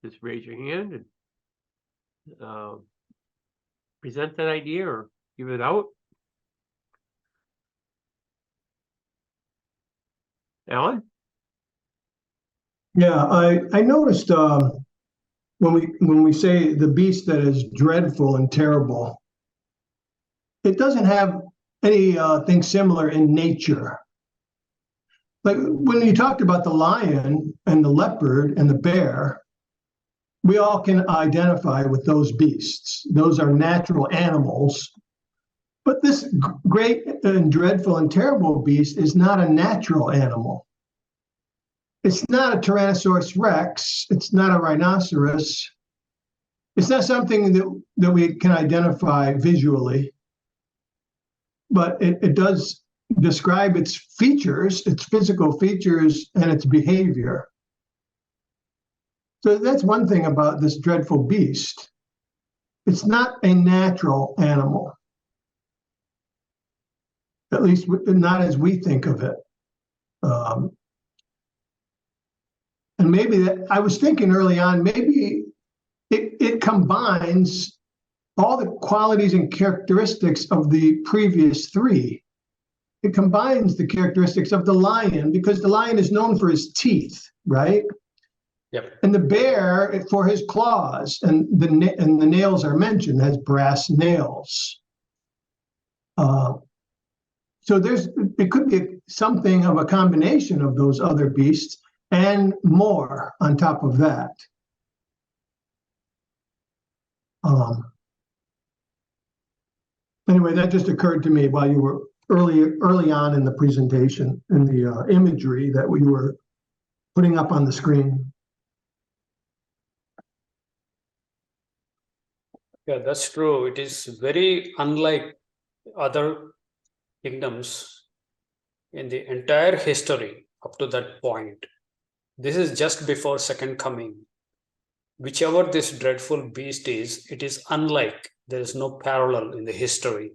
just raise your hand and present that idea or give it out. Alan? Yeah, I noticed when we say the beast that is dreadful and terrible, it doesn't have anything similar in nature. Like when you talked about the lion and the leopard and the bear, we all can identify with those beasts. Those are natural animals. But this great and dreadful and terrible beast is not a natural animal. It's not a Tyrannosaurus Rex. It's not a rhinoceros. It's not something that we can identify visually, but it does describe its features, its physical features, and its behavior. So that's one thing about this dreadful beast. It's not a natural animal, at least not as we think of it. And maybe that, I was thinking early on, maybe it combines all the qualities and characteristics of the previous three. It combines the characteristics of the lion, because the lion is known for his teeth, right? Yep. And the bear for his claws, and the nails are mentioned, has brass nails. So it could be something of a combination of those other beasts and more on top of that. Anyway, that just occurred to me while you were early on in the presentation, in the imagery that we were putting up on the screen. Yeah, that's true. It is very unlike other kingdoms in the entire history up to that point. This is just before Second Coming. Whichever this dreadful beast is, it is unlike. There is no parallel in the history.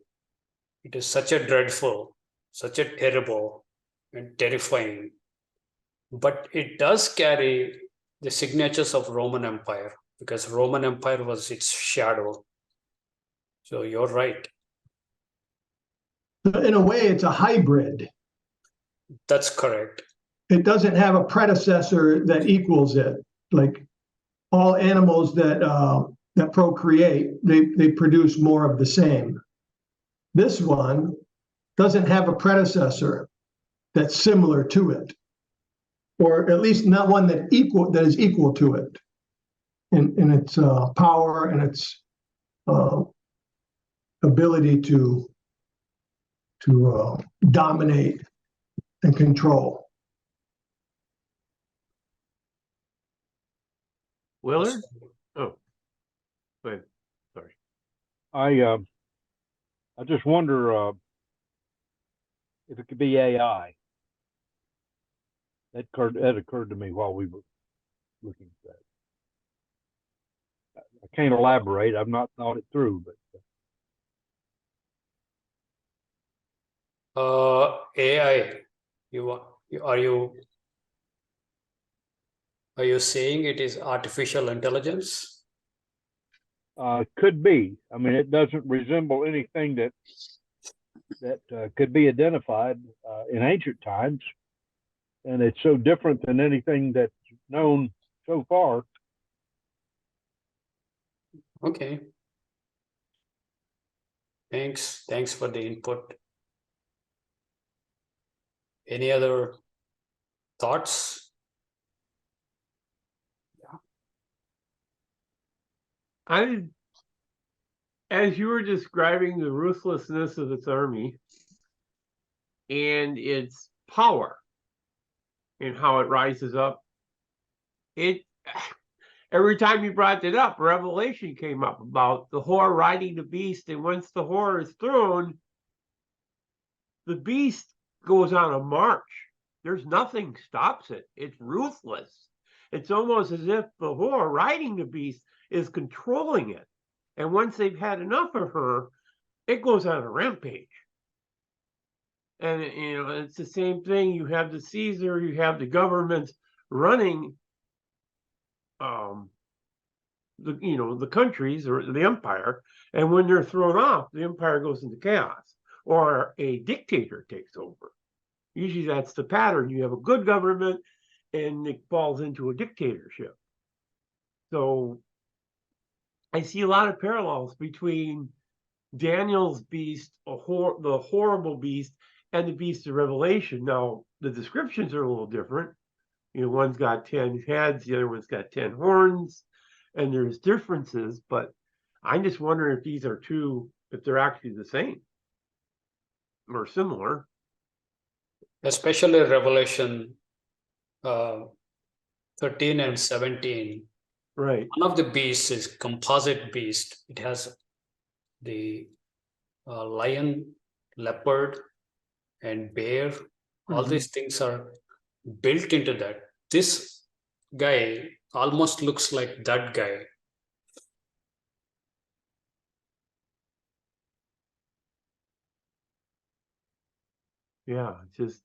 It is such a dreadful, such a terrible and terrifying. But it does carry the signatures of Roman Empire, because Roman Empire was its shadow. So you're right. In a way, it's a hybrid. That's correct. It doesn't have a predecessor that equals it. Like all animals that procreate, they produce more of the same. This one doesn't have a predecessor that's similar to it, or at least not one that is equal to it in its power and its ability to dominate and control. Willard? Oh, go ahead. Sorry. I just wonder if it could be AI. That occurred to me while we were looking at that. I can't elaborate. I've not thought it through, but AI. Are you saying it is artificial intelligence? Could be. I mean, it doesn't resemble anything that could be identified in ancient times, and it's so different than anything that's known so far. Okay. Thanks for the input. Any other thoughts? As you were describing the ruthlessness of its army and its power and how it rises up, every time you brought it up, Revelation came up about the whore riding the beast, and once the whore is thrown, the beast goes on a march. There's nothing stops it. It's ruthless. It's almost as if the whore riding the beast is controlling it. And once they've had enough of her, it goes on a rampage. And it's the same thing. You have the Caesar, you have the government running the countries or the empire, and when they're thrown off, the empire goes into chaos, or a dictator takes over. Usually that's the pattern. You have a good government and it falls into a dictatorship. So I see a lot of parallels between Daniel's beast, the horrible beast, and the beast of Revelation. Now, the descriptions are a little different. One's got 10 heads, the other one's got 10 horns, and there's differences, but I'm just wondering if they're actually the same or similar. Especially Revelation 13 and 17. Right. One of the beasts is composite beast. It has the lion, leopard, and bear. All these things are built into that. This guy almost looks like that guy. Yeah, just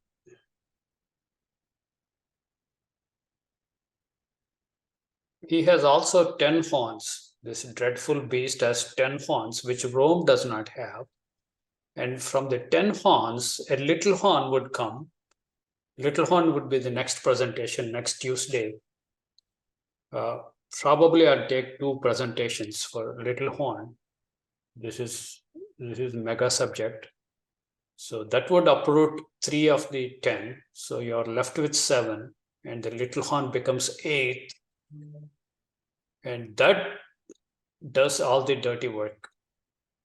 He has also 10 horns. This dreadful beast has 10 horns, which Rome does not have. And from the 10 horns, a little horn would come. Little horn would be the next presentation next Tuesday. Probably I'll take 2 presentations for little horn. This is mega subject. So that would uproot 3 of the 10. So you're left with 7, and the little horn becomes 8. And that does all the dirty work.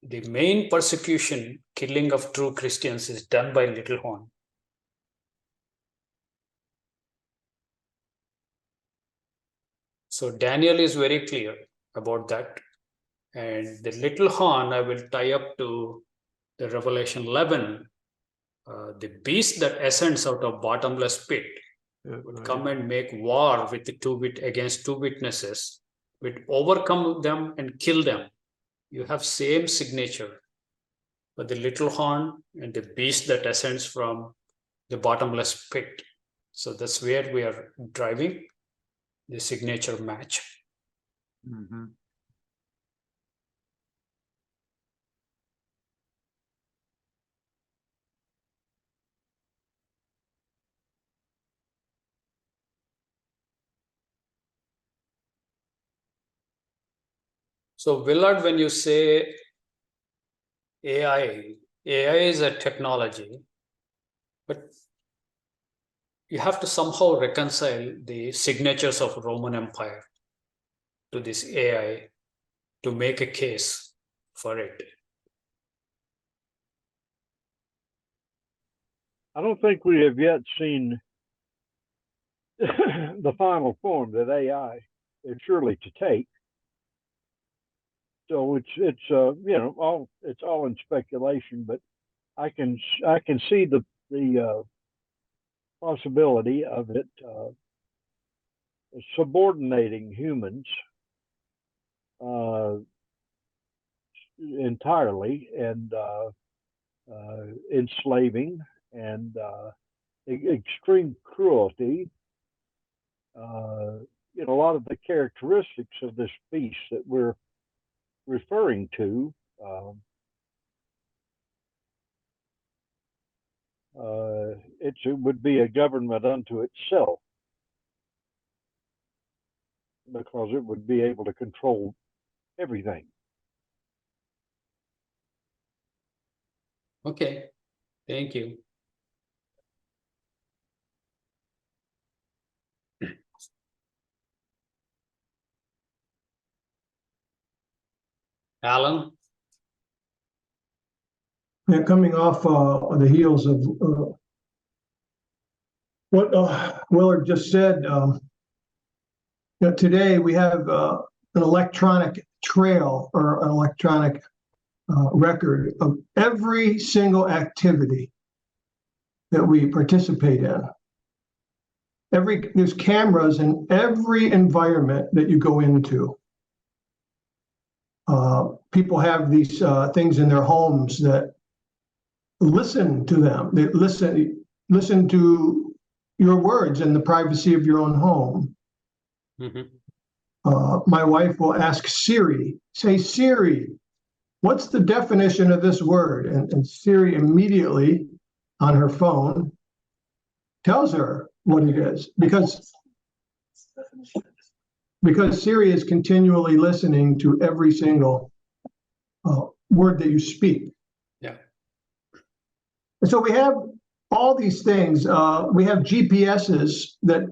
The main persecution, killing of true Christians, is done by little horn. So Daniel is very clear about that. And the little horn, I will tie up to the Revelation 11. The beast that ascends out of bottomless pit would come and make war with against 2 witnesses, would overcome them and kill them. You have same signature, but the little horn and the beast that ascends from the bottomless pit. So that's where we are driving the signature match. So Willard, when you say AI is a technology, but you have to somehow reconcile the signatures of Roman Empire to this AI to make a case for it. I don't think we have yet seen the final form that AI is surely to take. So it's all in speculation, but I can see the possibility of it subordinating humans entirely and enslaving and extreme cruelty. A lot of the characteristics of this beast that we're referring to it would be a government unto itself, because it would be able to control everything. Okay, thank you. Alan? Yeah, coming off the heels of what Willard just said, today we have an electronic trail or an electronic record of every single activity that we participate in. There's cameras in every environment that you go into. People have these things in their homes that listen to them. They listen to your words in the privacy of your own home. My wife will ask Siri, say, Siri, what's the definition of this word? And Siri immediately on her phone tells her what it is because Siri is continually listening to every single word that you speak. Yeah. And so we have all these things. We have GPSs that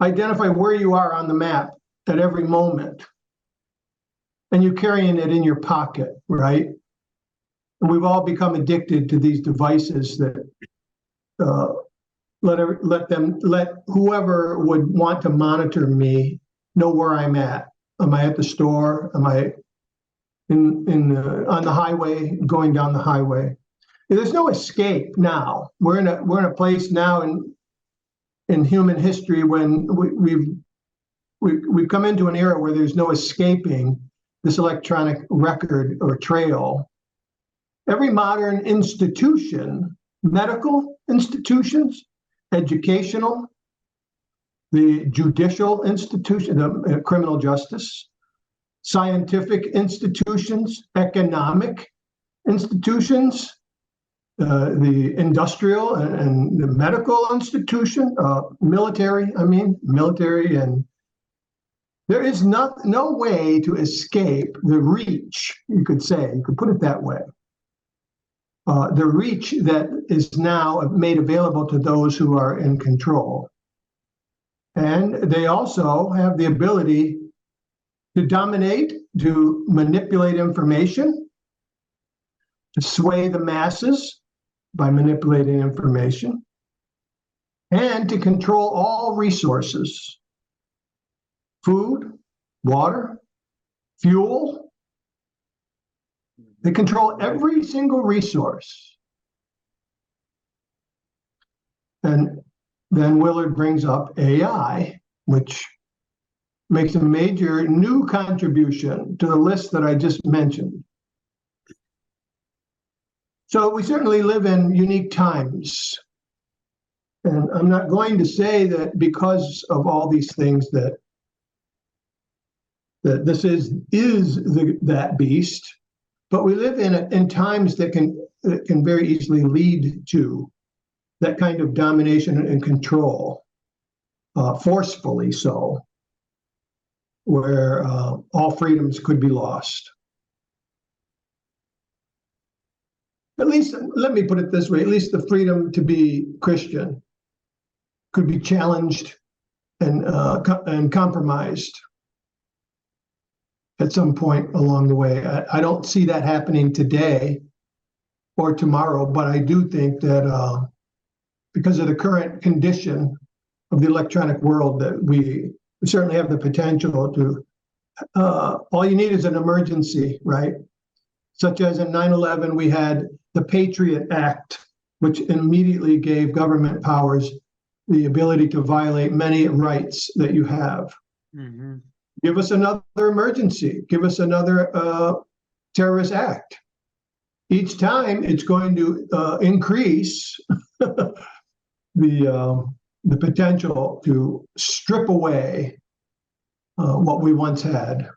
identify where you are on the map at every moment. And you're carrying it in your pocket, right? And we've all become addicted to these devices that let whoever would want to monitor me know where I'm at. Am I at the store? Am I on the highway, going down the highway? There's no escape now. We're in a place now in human history when we've come into an era where there's no escaping this electronic record or trail. Every modern institution, medical institutions, educational, the judicial institution, the criminal justice, scientific institutions, economic institutions, the industrial and the medical institution, military, and there is no way to escape the reach, you could put it that way. The reach that is now made available to those who are in control. And they also have the ability to dominate, to manipulate information, to sway the masses by manipulating information, and to control all resources. Food, water, fuel. They control every single resource. And then Willard brings up AI, which makes a major new contribution to the list that I just mentioned. So we certainly live in unique times. And I'm not going to say that because of all these things that this is that beast, but we live in times that can very easily lead to that kind of domination and control, forcefully so, where all freedoms could be lost. At least, let me put it this way, at least the freedom to be Christian could be challenged and compromised at some point along the way. I don't see that happening today or tomorrow, but I do think that because of the current condition of the electronic world, that we certainly have the potential to, all you need is an emergency, right? Such as in 9/11, we had the Patriot Act, which immediately gave government powers the ability to violate many rights that you have. Mm-hmm. Give us another emergency. Give us another terrorist act. Each time, it's going to increase the potential to strip away what we once had,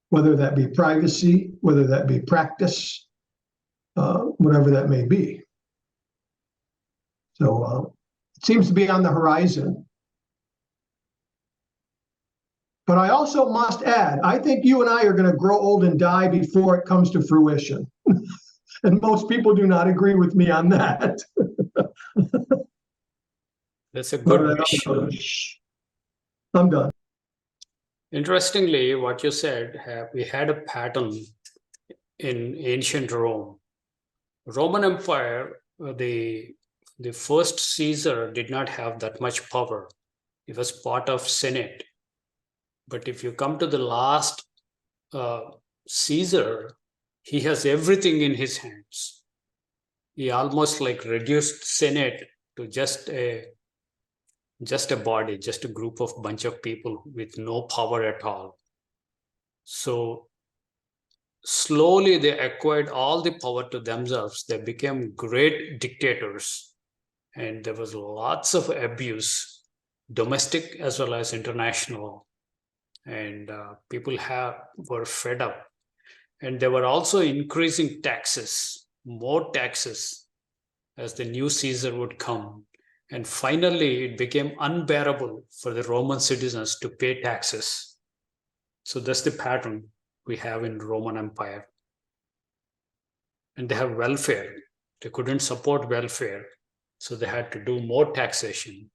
whether that be privacy, whether that be practice, whatever that may be. So it seems to be on the horizon. But I also must add, I think you and I are going to grow old and die before it comes to fruition. And most people do not agree with me on that. That's a good wish. I'm done. Interestingly, what you said, we had a pattern in ancient Rome. Roman Empire, the first Caesar did not have that much power. He was part of Senate. But if you come to the last Caesar, he has everything in his hands. He almost like reduced Senate to just a body, just a group of bunch of people with no power at all. So slowly they acquired all the power to themselves. They became great dictators. And there was lots of abuse, domestic as well as international. and people were fed up, and they were also increasing taxes, more taxes, as the new Caesar would come. And finally, it became unbearable for the Roman citizens to pay taxes. So that's the pattern we have in Roman Empire. And they have welfare. They couldn't support welfare, so they had to do more taxation.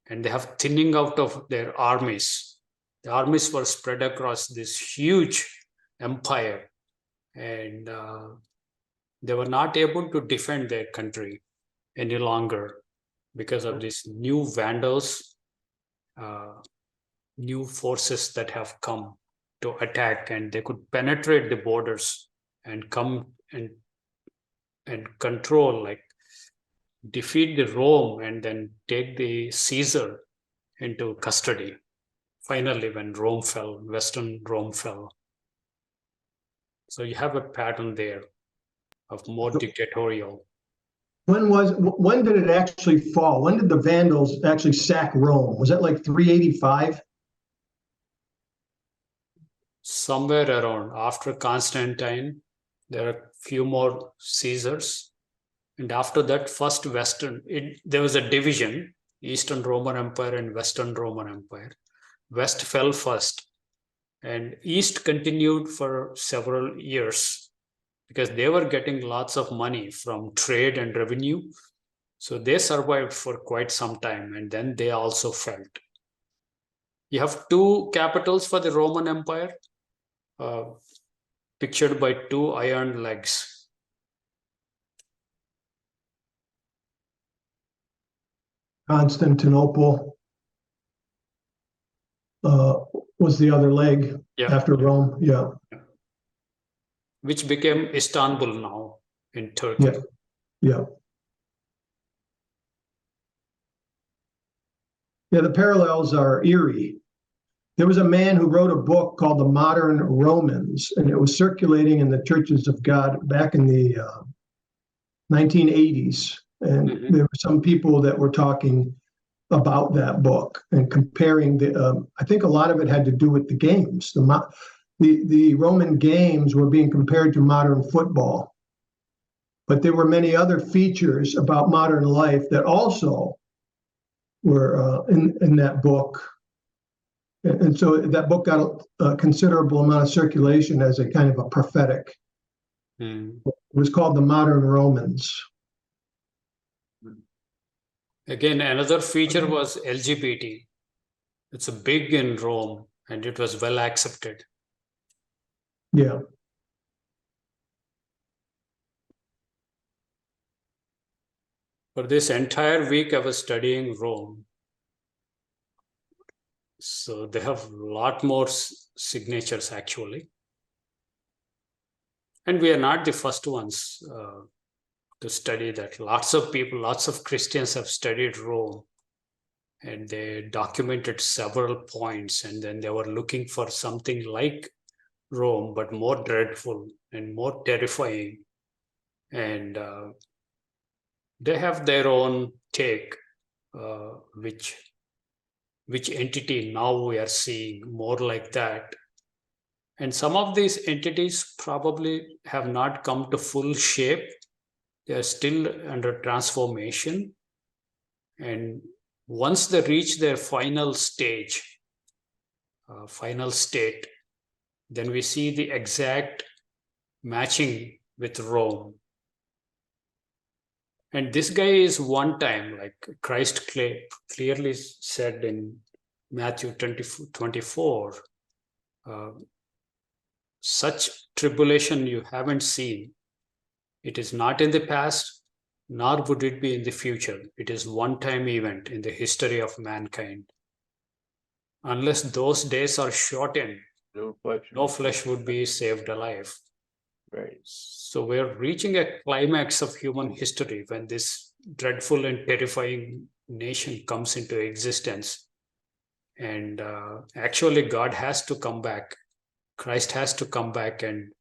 And they have thinning out of their armies. The armies were spread across this huge empire, and they were not able to defend their country any longer because of these new Vandals, new forces that have come to attack, and they could penetrate the borders and come and control, like defeat the Rome and then take the Caesar into custody. Finally, when Rome fell, Western Rome fell. So you have a pattern there of more dictatorial. When did it actually fall? When did the Vandals actually sack Rome? Was that like 385? Somewhere around after Constantine, there are a few more Caesars. And after that, first there was a division, Eastern Roman Empire and Western Roman Empire. West fell first, and East continued for several years because they were getting lots of money from trade and revenue. So they survived for quite some time, and then they also fell. You have two capitals for the Roman Empire, pictured by two iron legs. Constantinople was the other leg after Rome. Yeah. Which became Istanbul now in Turkey. Yeah, the parallels are eerie. There was a man who wrote a book called The Modern Romans, and it was circulating in the churches of God back in the 1980s. And there were some people that were talking about that book and comparing I think a lot of it had to do with the games. The Roman games were being compared to modern football. But there were many other features about modern life that also were in that book. And so that book got a considerable amount of circulation as a kind of a prophetic. It was called The Modern Romans. Again, another feature was LGBT. It's a big in Rome, and it was well accepted. Yeah. For this entire week, I was studying Rome. So they have a lot more signatures, actually. And we are not the first ones to study that. Lots of people, lots of Christians have studied Rome, and they documented several points, and then they were looking for something like Rome, but more dreadful and more terrifying. And they have their own take, which entity now we are seeing more like that. And some of these entities probably have not come to full shape. They are still under transformation. And once they reach their final stage, final state, then we see the exact matching with Rome. And this guy is one time, like Christ clearly said in Matthew 24, such tribulation you haven't seen. It is not in the past, nor would it be in the future. It is one-time event in the history of mankind. Unless those days are shortened, no flesh would be saved alive. Right. So we're reaching a climax of human history when this dreadful and terrifying nation comes into existence. And actually, God has to come back. Christ has to come back and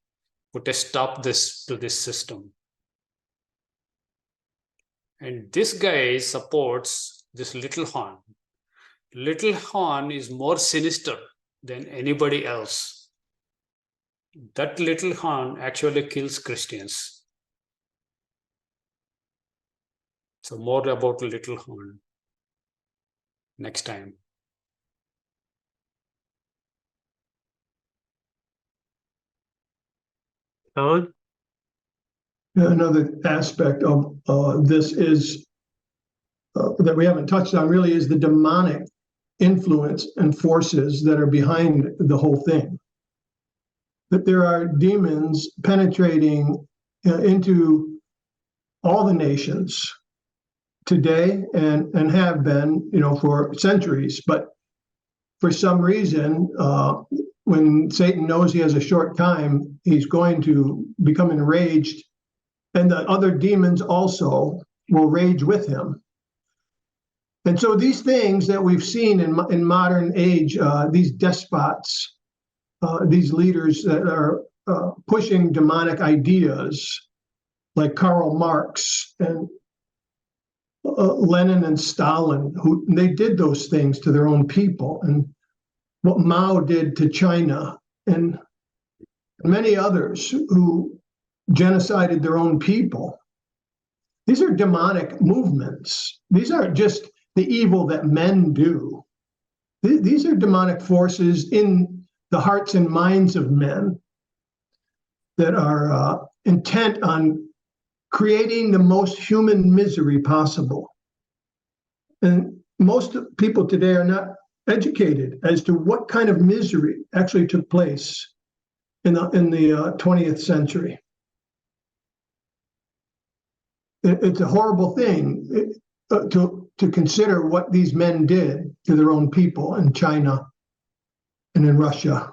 put a stop to this system. And this guy supports this little horn. Little horn is more sinister than anybody else. That little horn actually kills Christians. So more about little horn next time. Don? Another aspect of this is that we haven't touched on really is the demonic influence and forces that are behind the whole thing. That there are demons penetrating into all the nations today and have been, for centuries. But for some reason, when Satan knows he has a short time, he's going to become enraged, and the other demons also will rage with him. And so these things that we've seen in modern age, these despots, these leaders that are pushing demonic ideas, like Karl Marx and Lenin and Stalin, who they did those things to their own people, and what Mao did to China, and many others who genocided their own people. These are demonic movements. These aren't just the evil that men do. These are demonic forces in the hearts and minds of men that are intent on creating the most human misery possible. And most people today are not educated as to what kind of misery actually took place in the 20th century. It's a horrible thing to consider what these men did to their own people in China and in Russia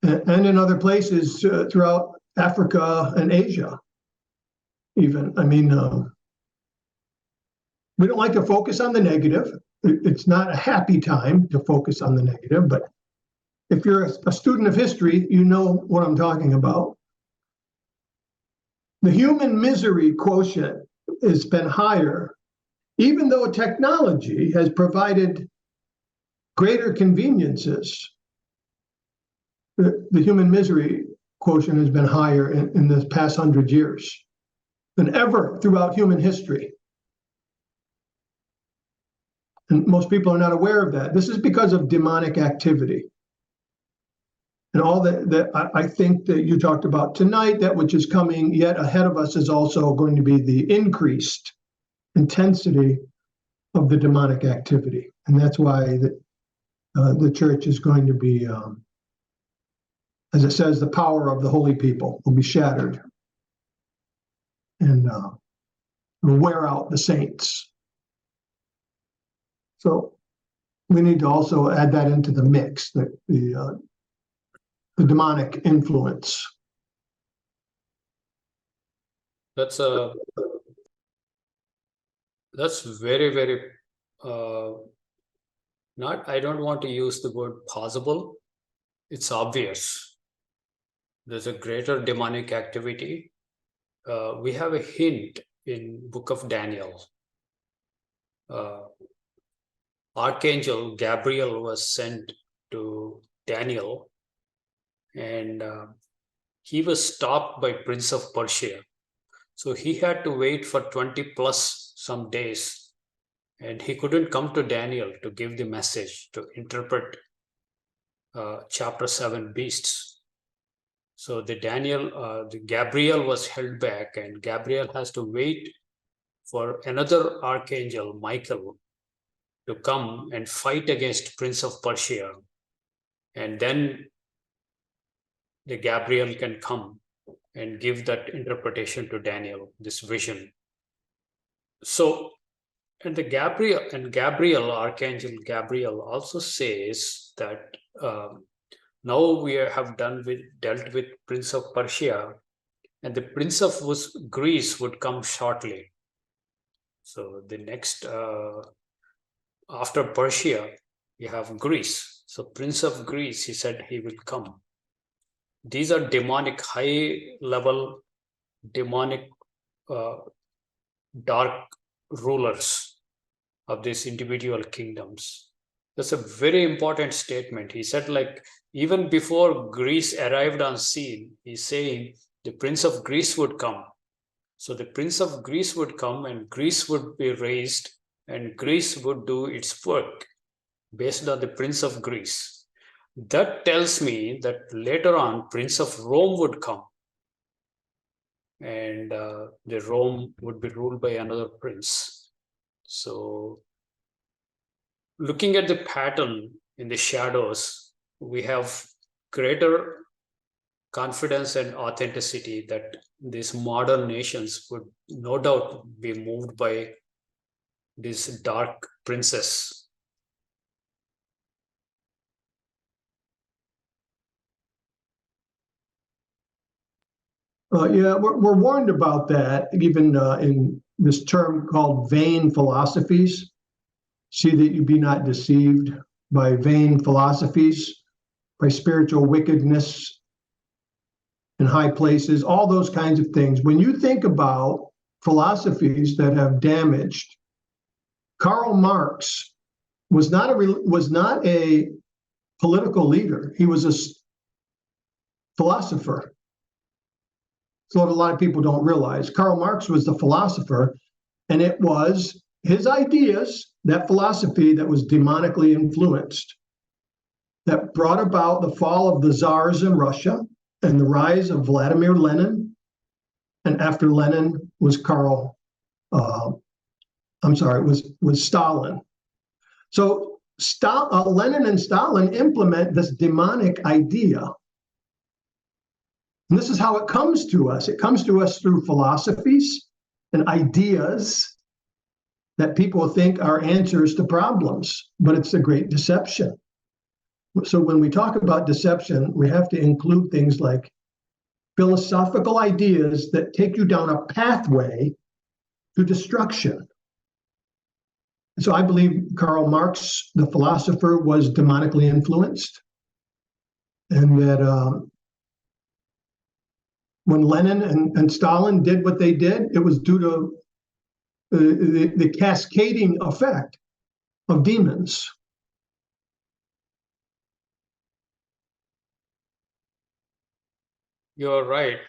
and in other places throughout Africa and Asia. Even, we don't like to focus on the negative. It's not a happy time to focus on the negative, but if you're a student of history, you know what I'm talking about. The human misery quotient has been higher, even though technology has provided greater conveniences. The human misery quotient has been higher in the past 100 years than ever throughout human history. And most people are not aware of that. This is because of demonic activity. And all that I think that you talked about tonight, that which is coming yet ahead of us, is also going to be the increased intensity of the demonic activity. And that's why the church is going to be, as it says, the power of the holy people will be shattered and will wear out the saints. So we need to also add that into the mix, that the demonic influence. That's very, very I don't want to use the word possible. It's obvious. There's a greater demonic activity. We have a hint in Book of Daniel. Archangel Gabriel was sent to Daniel, and he was stopped by Prince of Persia. So he had to wait for 20 plus some days, and he couldn't come to Daniel to give the message, to interpret chapter 7 beasts. So the Gabriel was held back, and Gabriel has to wait for another archangel, Michael, to come and fight against Prince of Persia. And then the Gabriel can come and give that interpretation to Daniel, this vision. So, and Gabriel, Archangel Gabriel also says that now we have dealt with Prince of Persia, and the Prince of Greece would come shortly. So the next, after Persia, you have Greece. So Prince of Greece, he said he will come. These are demonic, high-level, demonic, dark rulers of these individual kingdoms. That's a very important statement. He said, like, even before Greece arrived on scene, he's saying the Prince of Greece would come. So the Prince of Greece would come and Greece would be raised and Greece would do its work based on the Prince of Greece. That tells me that later on, Prince of Rome would come. And the Rome would be ruled by another prince. So looking at the pattern in the shadows, we have greater confidence and authenticity that these modern nations would no doubt be moved by this dark princess. Yeah, we're warned about that, even in this term called vain philosophies. See that you be not deceived by vain philosophies, by spiritual wickedness in high places, all those kinds of things. When you think about philosophies that have damaged, Karl Marx was not a political leader. He was a philosopher. So what a lot of people don't realize. Karl Marx was the philosopher, and it was his ideas, that philosophy that was demonically influenced, that brought about the fall of the czars in Russia and the rise of Vladimir Lenin. And after Lenin was was Stalin. So Lenin and Stalin implement this demonic idea. And this is how it comes to us. It comes to us through philosophies and ideas that people think are answers to problems, but it's a great deception. So when we talk about deception, we have to include things like philosophical ideas that take you down a pathway to destruction. So I believe Karl Marx, the philosopher, was demonically influenced, and that when Lenin and Stalin did what they did, it was due to the cascading effect of demons. You're right.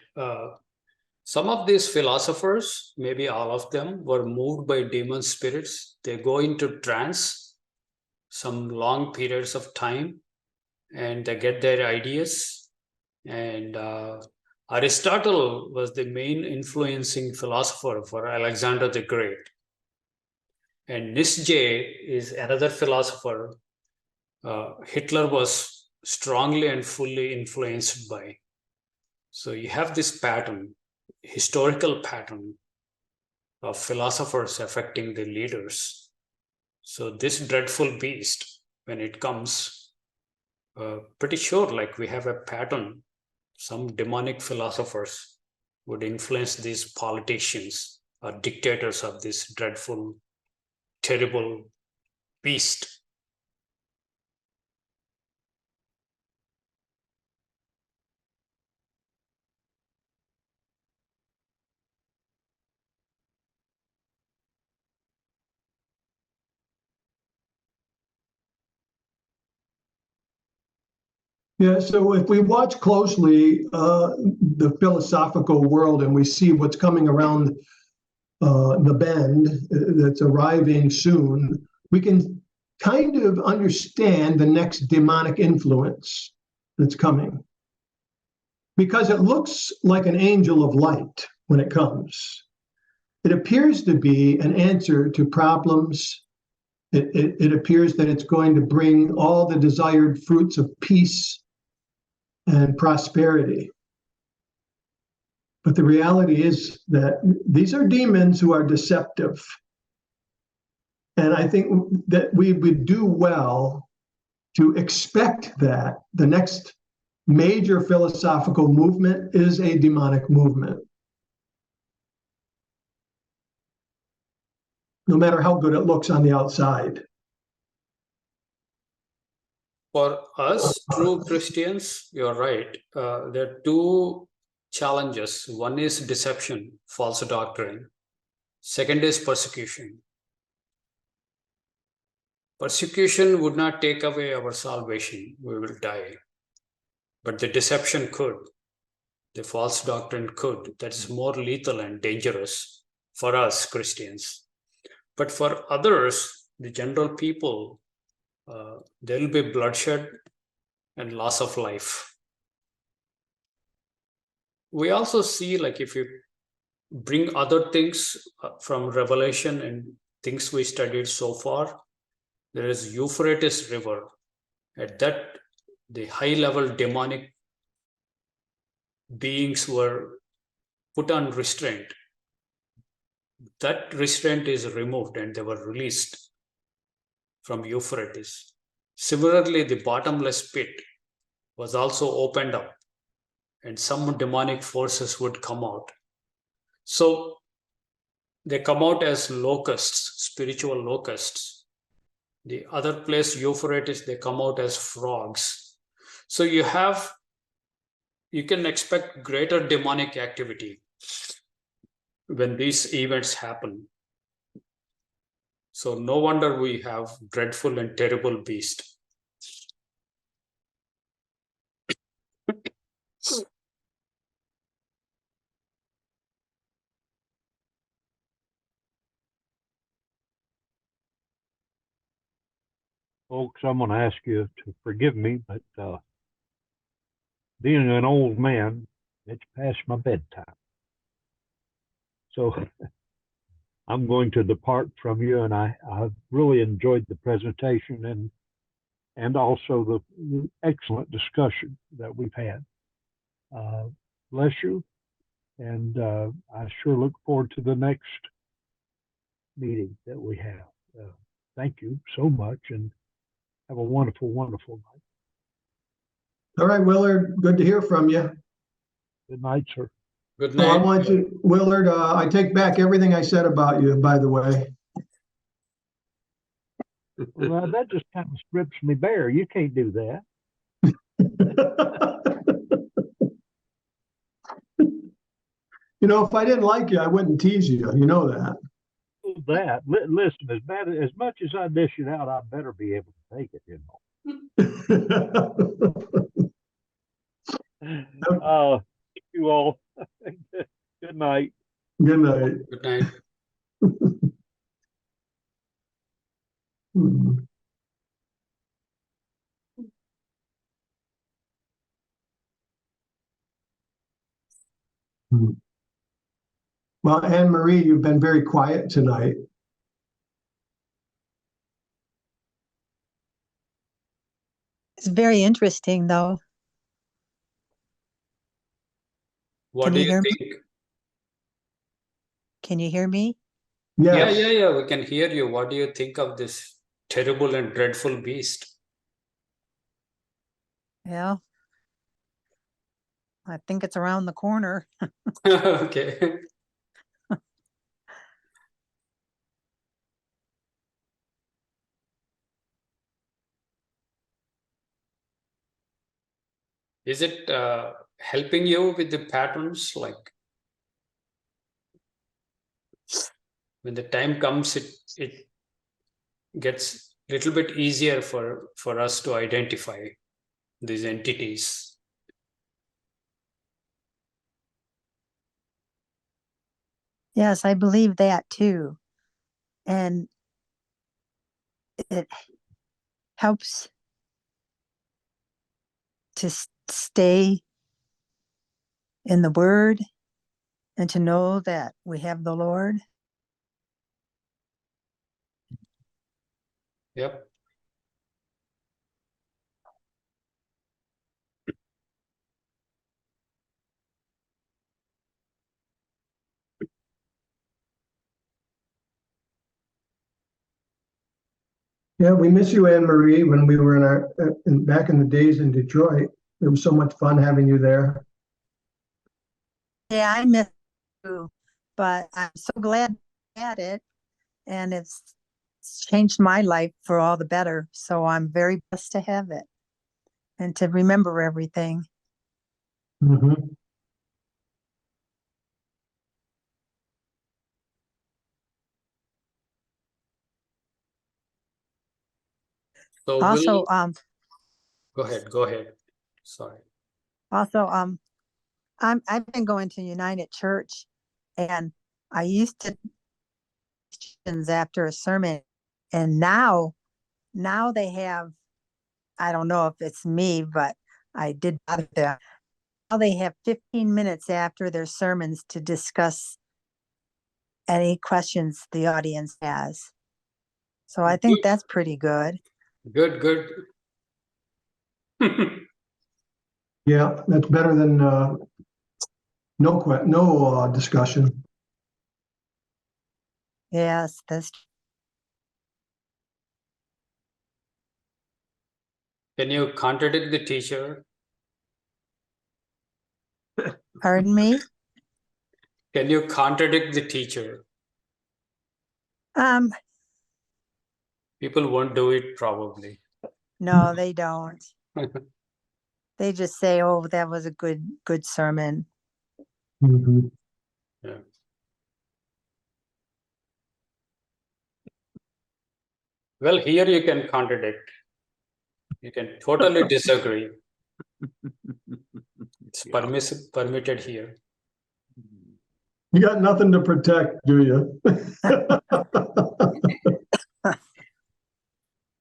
Some of these philosophers, maybe all of them, were moved by demon spirits. They go into trance some long periods of time and they get their ideas. And Aristotle was the main influencing philosopher for Alexander the Great. And Nietzsche is another philosopher Hitler was strongly and fully influenced by. So you have this pattern, historical pattern of philosophers affecting the leaders. So this dreadful beast, when it comes, pretty sure like we have a pattern. Some demonic philosophers would influence these politicians or dictators of this dreadful, terrible beast. Yeah, so if we watch closely the philosophical world and we see what's coming around the bend that's arriving soon, we can kind of understand the next demonic influence that's coming. Because it looks like an angel of light when it comes. It appears to be an answer to problems. It appears that it's going to bring all the desired fruits of peace and prosperity. But the reality is that these are demons who are deceptive. And I think that we would do well to expect that the next major philosophical movement is a demonic movement. No matter how good it looks on the outside. For us, true Christians, you're right. There are two challenges. One is deception, false doctrine. Second is persecution. Persecution would not take away our salvation. We will die. But the deception could. The false doctrine could. That is more lethal and dangerous for us Christians. But for others, the general people, there will be bloodshed and loss of life. We also see, like, if you bring other things from Revelation and things we studied so far, there is Euphrates River. At that, the high-level demonic beings were put on restraint. That restraint is removed and they were released from Euphrates. Similarly, the bottomless pit was also opened up and some demonic forces would come out. So they come out as locusts, spiritual locusts. The other place, Euphrates, they come out as frogs. So you can expect greater demonic activity when these events happen. So no wonder we have dreadful and terrible beast. Folks, I'm going to ask you to forgive me, but being an old man, it's past my bedtime. So I'm going to depart from you, and I've really enjoyed the presentation and also the excellent discussion that we've had. Bless you, and I sure look forward to the next meeting that we have. Thank you so much, and have a wonderful, wonderful night. All right, Willard, good to hear from you. Good night, sir. Good Oh, I night. want to, Willard, I take back everything I said about you, by the way. Well, that just kind of strips me bare. You can't do that. You know, if I didn't like you, I wouldn't tease you. You know that. Listen, as much as I dish it out, I better be able to take it, you know. Thank you all. Good night. Good night. Good night. Hmm. Hmm. Well, Anne Marie, you've been very quiet tonight. It's very interesting, though. What Can do you you hear me? think? Can you hear me? Yes. Yeah, we can hear you. What do you think of this terrible and dreadful beast? Yeah. I think it's around the corner. Okay. Is it helping you with the patterns? Like when the time comes, it gets a little bit easier for us to identify these entities. Yes, I believe that too. And it helps to stay in the Word and to know that we have the Lord. Yep. Yeah, we miss you, Anne Marie, when we were back in the days in Detroit. It was so much fun having you there. Yeah, I miss you, but I'm so glad I had it. And it's changed my life for all the better. So I'm very blessed to have it and to remember everything. Mm-hmm. So Also, go ahead. Sorry. also, I've been going to United Church, and I used to questions after a sermon, and now they have, I don't know if it's me, but I did bother them. Now they have 15 minutes after their sermons to discuss any questions the audience has. So I think that's pretty good. Good, good. Yeah, that's better than no discussion. Yes, that's Can you contradict the teacher? pardon me. Can you contradict the teacher? People won't do it probably. No, they don't. They just say, "Oh, that was a good sermon." Mhm. Yeah. Well, here you can contradict. You can totally disagree. It's permitted here. You got nothing to protect, do you?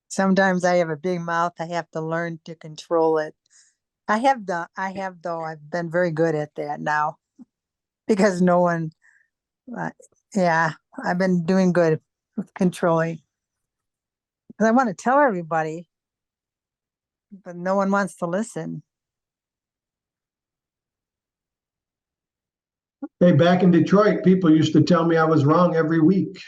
Sometimes I have a big mouth. I have to learn to control it. I have though. I've been very good at that now because no one, yeah, I've been doing good with controlling. 'Cause I want to tell everybody, but no one wants to listen. Hey, back in Detroit, people used to tell me I was wrong every week.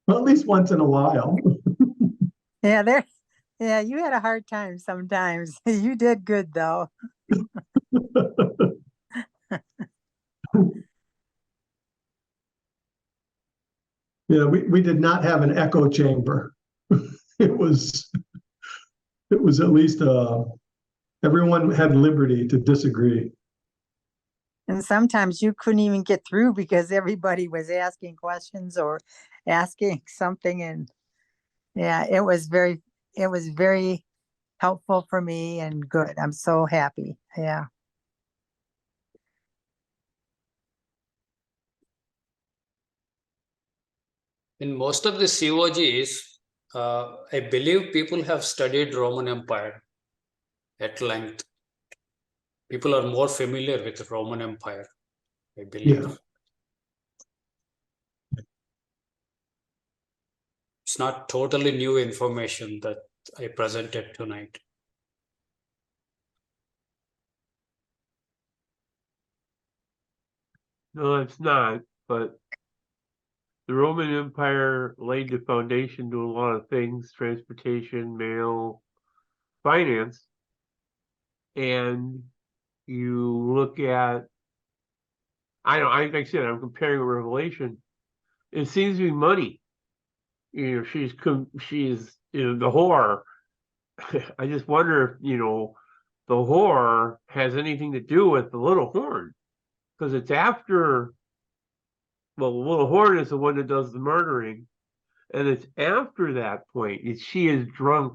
Well, at least once in a while. Yeah, yeah, you had a hard time sometimes. You did good though. Yeah, we did not have an echo chamber. It was at least everyone had liberty to disagree. And sometimes you couldn't even get through because everybody was asking questions or asking something. And yeah, it was very helpful for me and good. I'm so happy. Yeah. In most of the COGs, I believe people have studied Roman Empire at length. People are more familiar with the Roman Empire, I believe. Yeah. It's not totally new information that I presented tonight. No, it's not, but the Roman Empire laid the foundation to a lot of things, transportation, mail, finance. And you look at, like I said, I'm comparing with Revelation. It seems to be money. You know, she's the whore. I just wonder if, the whore has anything to do with the little horn. Because it's after, well, the little horn is the one that does the murdering. And it's after that point that she is drunk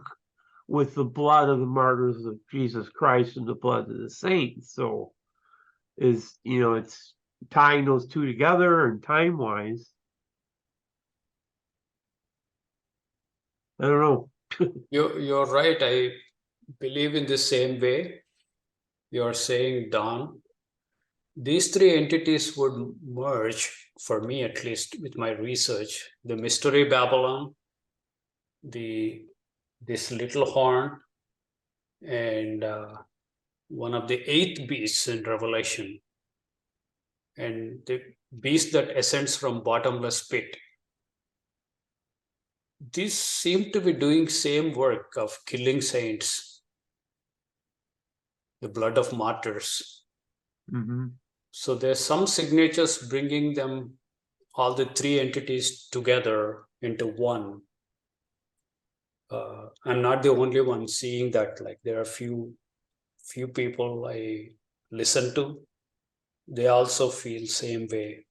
with the blood of the martyrs of Jesus Christ and the blood of the saints. So it's tying those two together and time wise. I don't know. You're right. I believe in the same way you're saying, Don. These three entities would merge, for me at least, with my research. The Mystery Babylon, this little horn, and one of the eighth beasts in Revelation, and the beast that ascends from bottomless pit. These seem to be doing same work of killing saints, the blood of martyrs. Mm-hmm. So there's some signatures bringing them, all the three entities together into one. I'm not the only one seeing that. Like, there are few people I listen to, they also feel same way.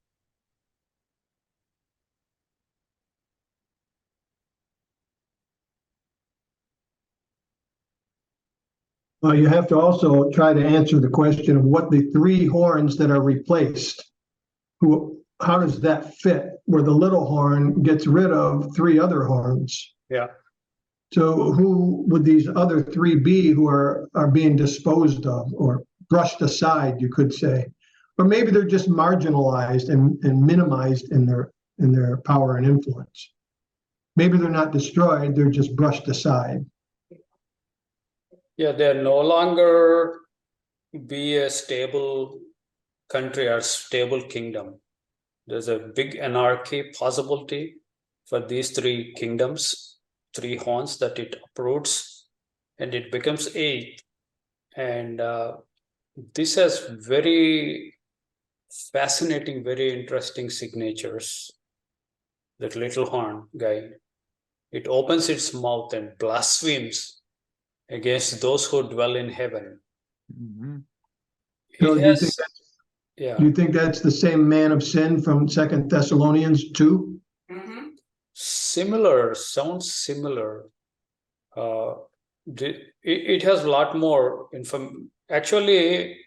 You have to also try to answer the question of what the three horns that are replaced, how does that fit? Where the little horn gets rid of three other horns. Yeah. So who would these other three be who are being disposed of or brushed aside, you could say? Or maybe they're just marginalized and minimized in their power and influence. Maybe they're not destroyed, they're just brushed aside. Yeah, they're no longer be a stable country or stable kingdom. There's a big anarchy possibility for these three kingdoms, three horns that it uproots, and it becomes eight. And this has very fascinating, very interesting signatures. That little horn guy, it opens its mouth and blasphemes against those who dwell in heaven. Mhm. So He do you think has, yeah. Do you think that's the same man of sin from 2 Thessalonians 2? Similar, sounds similar. It has a lot more actually,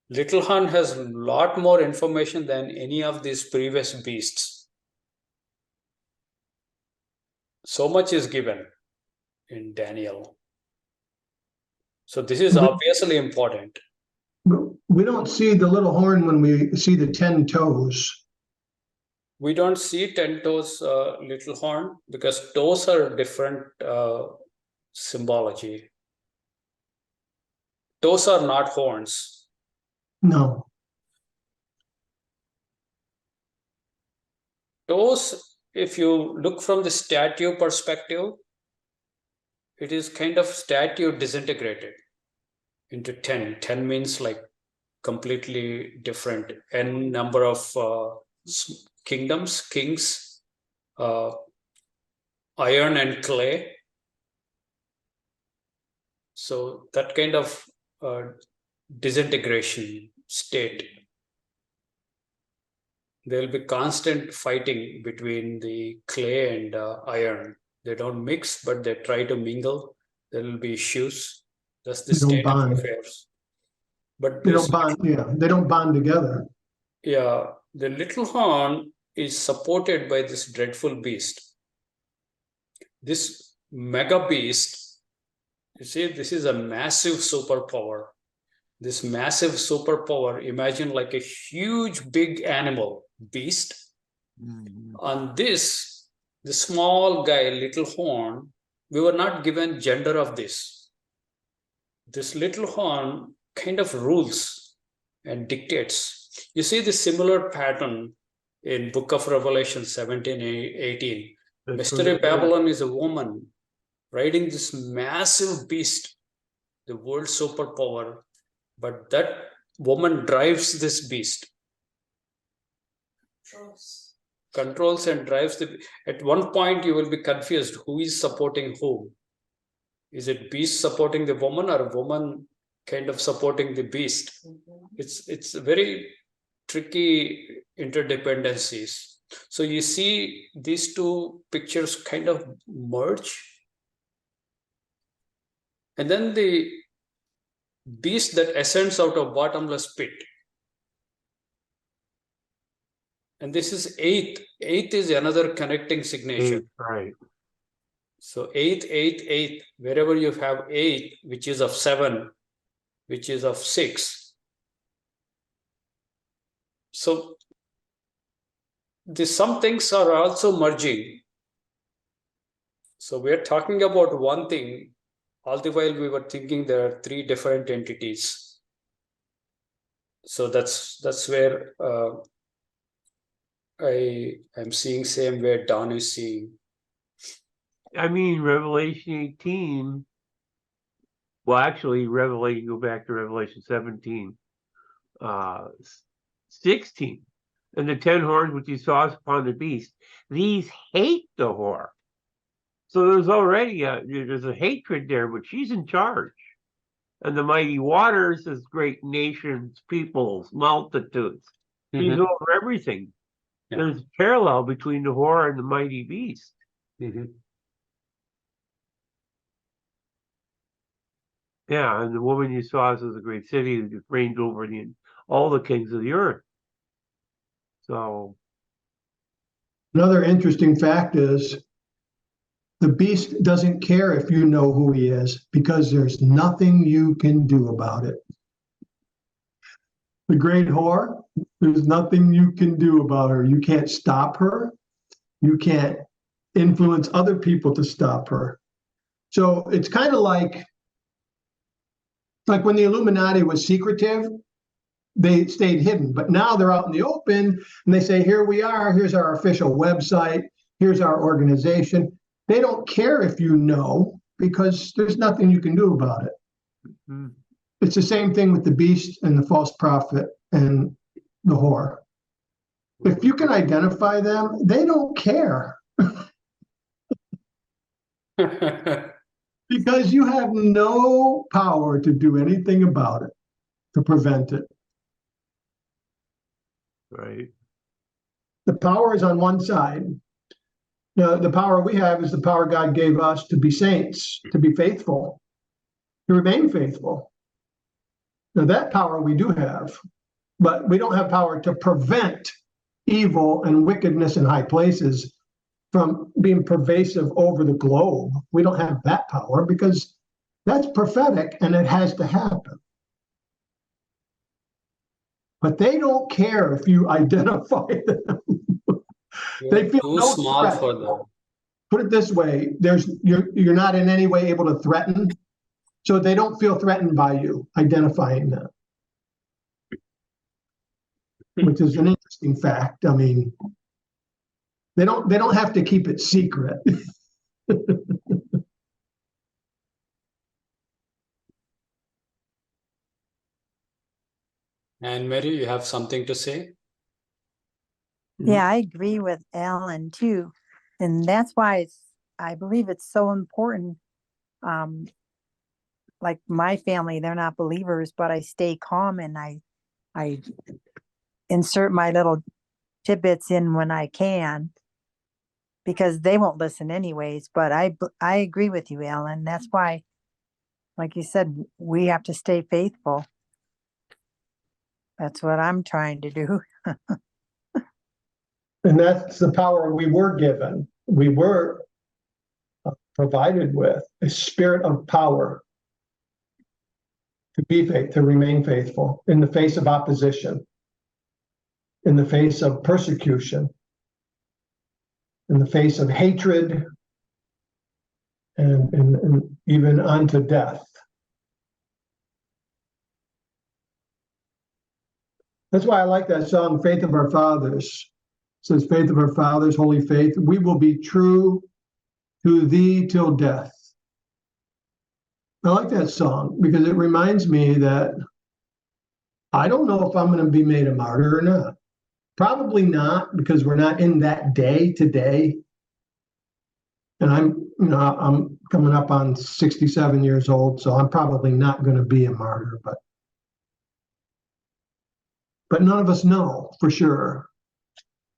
Little Horn has a lot more information than any of these previous beasts. So much is given in Daniel. So this is obviously important. We don't see the little horn when we see the 10 toes. We don't see 10 toes little horn because toes are different symbology. Toes are not horns. No. Toes, if you look from the statue perspective, it is kind of statue disintegrated into 10. 10 means like completely different. N number of kingdoms, kings, iron and clay. So that kind of disintegration state. There will be constant fighting between the clay and iron. They don't mix, but they try to mingle. There will be issues. That's the state of affairs. But they don't bond. Yeah, they don't bond together. Yeah, the little horn is supported by this dreadful beast. This mega beast, you see, this is a massive superpower. This massive superpower, imagine like a huge big animal, beast. On this, the small guy, little horn, we were not given gender of this. This little horn kind of rules and dictates. You see the similar pattern in Book of Revelation 17:18. Mystery Babylon is a woman riding this massive beast, the world superpower, but that woman drives this beast. Controls and drives the. At one point, you will be confused who is supporting whom. Is it beast supporting the woman or woman kind of supporting the beast? It's very tricky interdependencies. So you see these two pictures kind of merge. And then the beast that ascends out of bottomless pit. And this is eighth. Eighth is another connecting signature. Right. So eighth, wherever you have eight, which is of 7, which is of 6. So some things are also merging. So we are talking about one thing, all the while we were thinking there are 3 different entities. So that's where I am seeing same way Don is seeing. I mean, Revelation 18. Well, actually, go back to Revelation 17, 16. And the 10 horns which he saw upon the beast, these hate the whore. So there's already there's a hatred there, but she's in charge. And the mighty waters is great nations, peoples, multitudes. She's over everything. Yeah. There's a parallel between the whore and the mighty beast. Yeah, and the woman you saw is a great city that reigned over all the kings of the earth. So, Another interesting fact is the beast doesn't care if you know who he is because there's nothing you can do about it. The great whore, there's nothing you can do about her. You can't stop her. You can't influence other people to stop her. So it's kind of like when the Illuminati was secretive, they stayed hidden, but now they're out in the open and they say, here we are, here's our official website, here's our organization. They don't care if you know because there's nothing you can do about it. mm, It's the same thing with the beast and the false prophet and the whore. If you can identify them, they don't care because you have no power to do anything about it, to prevent it. right. The power is on one side. Now, the power we have is the power God gave us to be saints, to be faithful, to remain faithful. Now, that power we do have, but we don't have power to prevent evil and wickedness in high places from being pervasive over the globe. We don't have that power because that's prophetic and it has to happen. But they don't care if you identify them. They feel too no small threat. for them. Put it this way, you're not in any way able to threaten, so they don't feel threatened by you identifying them, which is an interesting fact. I mean, they don't have to keep it secret. And Mary, you have something to say? Yeah, I agree with Alan too. And that's why I believe it's so important. Like my family, they're not believers, but I stay calm and I insert my little tidbits in when I can because they won't listen anyways. But I agree with you, Alan. That's why, like you said, we have to stay faithful. That's what I'm trying to do. And that's the power we were given. We were provided with a spirit of power to remain faithful in the face of opposition, in the face of persecution, in the face of hatred, and even unto death. That's why I like that song, Faith of Our Fathers. It says, faith of our fathers, holy faith, we will be true to thee till death. I like that song because it reminds me that I don't know if I'm going to be made a martyr or not. Probably not, because we're not in that day today. And I'm coming up on 67 years old, so I'm probably not going to be a martyr, but none of us know for sure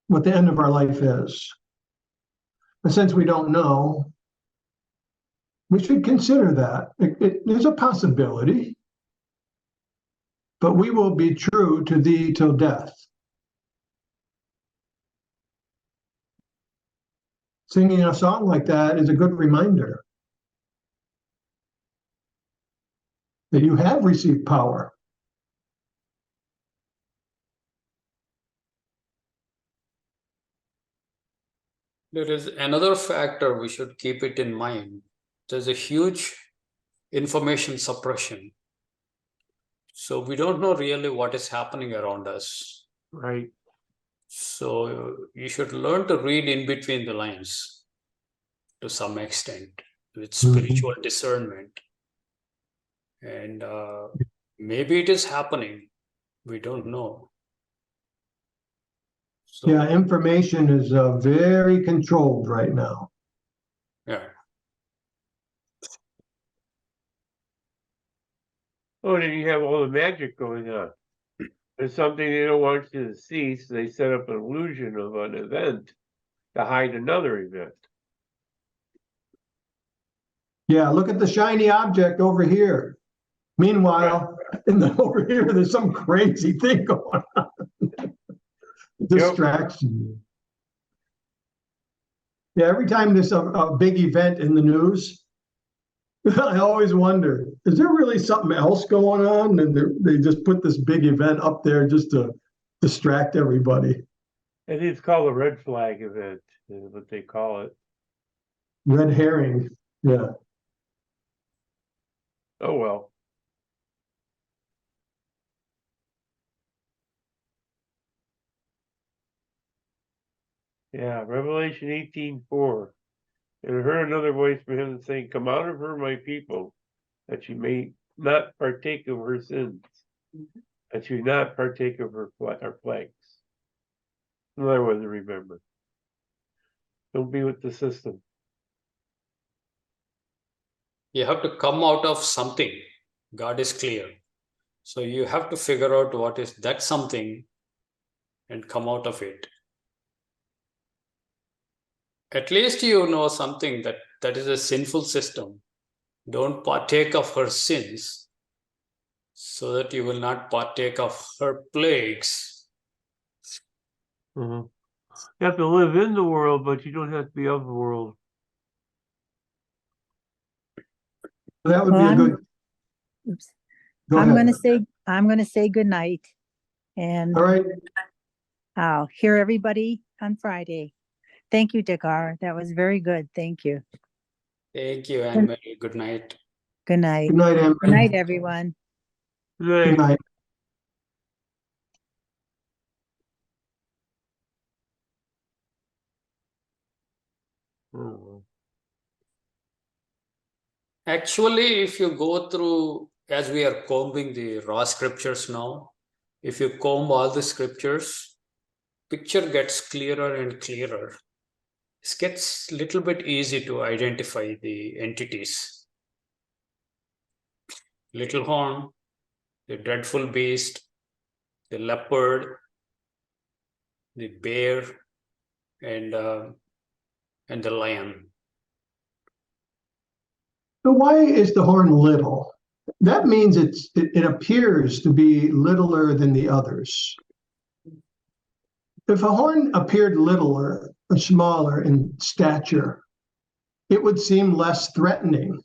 what the end of our life is. And since we don't know, we should consider that. There's a possibility, but we will be true to thee till death. Singing a song like that is a good reminder that you have received power. There is another factor we should keep it in mind. There's a huge information suppression. So we don't know really what is happening around us. Right. So you should learn to read in between the lines to some extent with spiritual discernment. And maybe it is happening. We don't know. So, Yeah, information is very controlled right now. yeah. Oh, then you have all the magic going on. There's something they don't want you to see, so they set up an illusion of an event to hide another event. Yeah, look at the shiny object over here. Meanwhile, over here, there's some crazy thing going on. Distraction. Yeah, every time there's a big event in the news, I always wonder, is there really something else going on? And they just put this big event up there just to distract everybody. And it's called a red flag event, is what they call it. Red herring, yeah. Oh, well. Yeah, Revelation 18:4. And I heard another voice from heaven saying, "Come out of her, my people, that you may not partake of her sins, that you not partake of her plagues." Another one to remember. Don't be with the system. You have to come out of something. God is clear. So you have to figure out what is that something and come out of it. At least you know something that is a sinful system. Don't partake of her sins so that you will not partake of her plagues. You have to live in the world, but you don't have to be of the world. That would be Well, a good. Oops. Go I'm ahead. gonna say good night. And All right. I'll hear everybody on Friday. Thank you, Dakar. That was very good. Thank you. Thank you, Anne-Marie. Good night. Good night. Good night, Anne. Good night, everyone. Good night. Oh. Actually, if you go through, as we are combing the raw scriptures now, if you comb all the scriptures, picture gets clearer and clearer. It gets a little bit easy to identify the entities. Little horn, the dreadful beast, the leopard, the bear, and the lion. So why is the horn little? That means it appears to be littler than the others. If a horn appeared littler or smaller in stature, it would seem less threatening.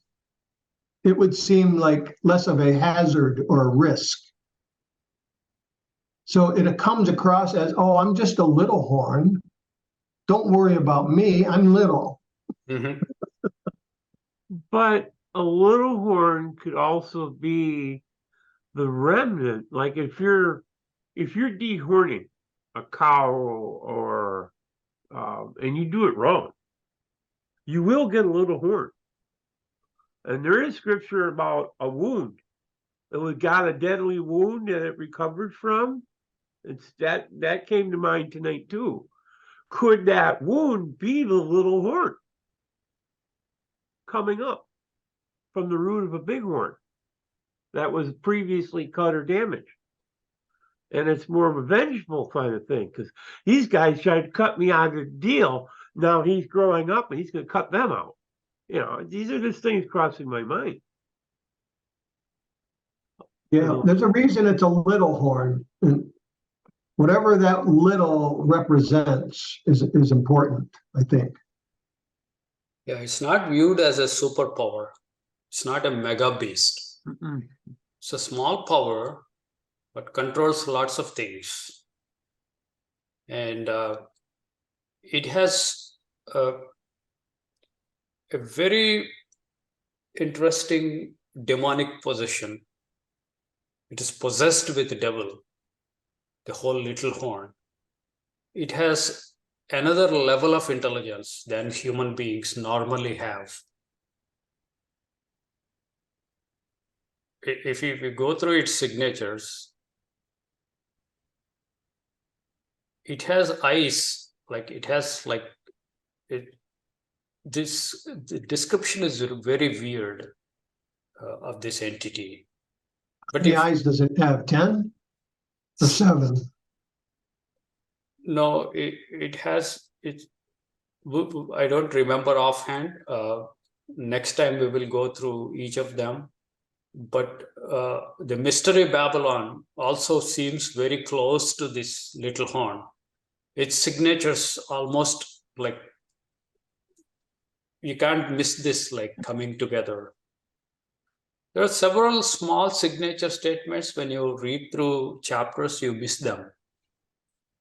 It would seem like less of a hazard or a risk. So it comes across as, oh, I'm just a little horn. Don't worry about me. I'm little. Mm-hmm. But a little horn could also be the remnant. Like if you're dehorning a cow or and you do it wrong, you will get a little horn. And there is scripture about a wound. It got a deadly wound that it recovered from. It's that came to mind tonight too. Could that wound be the little horn coming up from the root of a big horn that was previously cut or damaged? And it's more of a vengeful kind of thing, because these guys tried to cut me out of the deal. Now he's growing up and he's going to cut them out. You know, these are just things crossing my mind. Yeah, there's a reason it's a little horn. And whatever that little represents is important, I think. Yeah, it's not viewed as a superpower. It's not a mega beast. Mm-mm. It's a small power, but controls lots of things. And it has a very interesting demonic possession. It is possessed with the devil, the whole little horn. It has another level of intelligence than human beings normally have. If you go through its signatures, it has eyes, like it has like it. The description is very weird of this entity. But How many eyes does it have? 10 or 7? No, it has it. I don't remember offhand. Next time we will go through each of them. But the mystery Babylon also seems very close to this little horn. Its signatures almost like you can't miss this, like coming together. There are several small signature statements. When you read through chapters, you miss them.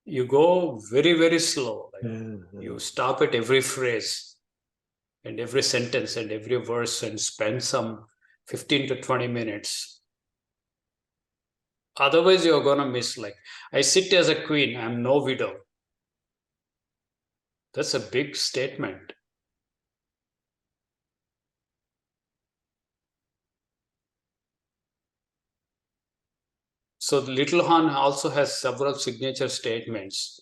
You go very, very slow. Like you stop at every phrase and every sentence and every verse and spend some 15 to 20 minutes. Otherwise, you're going to miss, like, I sit as a queen, I'm no widow. That's a big statement. So the little horn also has several signature statements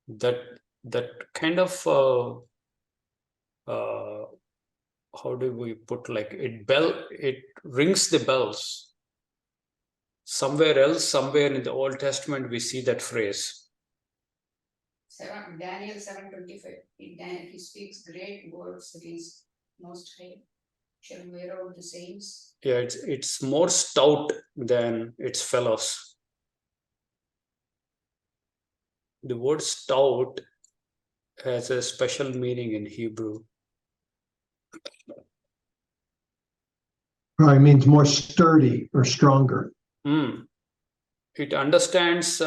that kind of how do we put, like, it rings the bells. Somewhere else, somewhere in the Old Testament, we see that phrase. Daniel 7:25. He speaks great words against Most High. Shall wear out the saints. Yeah, it's more stout than its fellows. The word stout has a special meaning in Hebrew. Probably means more sturdy or stronger. It understands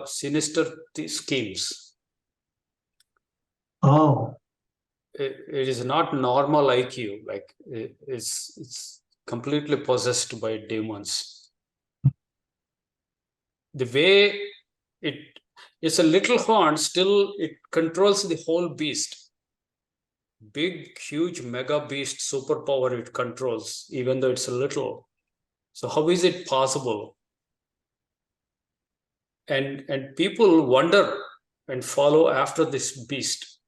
sinister schemes. Oh, It is not normal IQ, like it's completely possessed by demons. The way it's a little horn, still it controls the whole beast. Big, huge, mega beast superpower it controls, even though it's a little. So how is it possible? And people wonder and follow after this beast.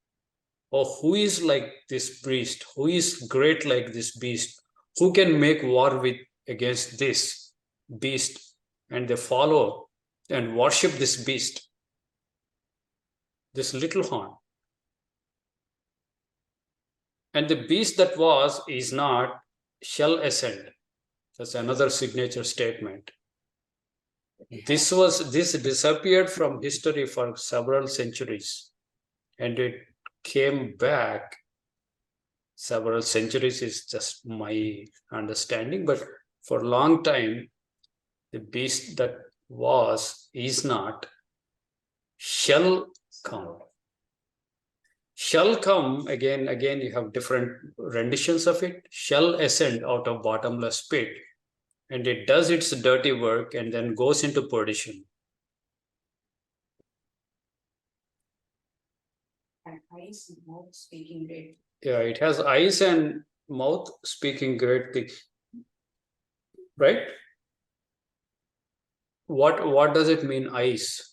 Oh, who is like this beast? Who is great like this beast? Who can make war against this beast? And they follow and worship this beast, this little horn. And the beast that is not, shall ascend. That's another signature statement. This disappeared from history for several centuries, and it came back. Several centuries is just my understanding, but for a long time, the beast that is not, shall come. Shall come, again you have different renditions of it. Shall ascend out of bottomless pit, and it does its dirty work and then goes into perdition. And eyes and mouth speaking great. Yeah, it has eyes and mouth speaking great things. Right? What does it mean, eyes?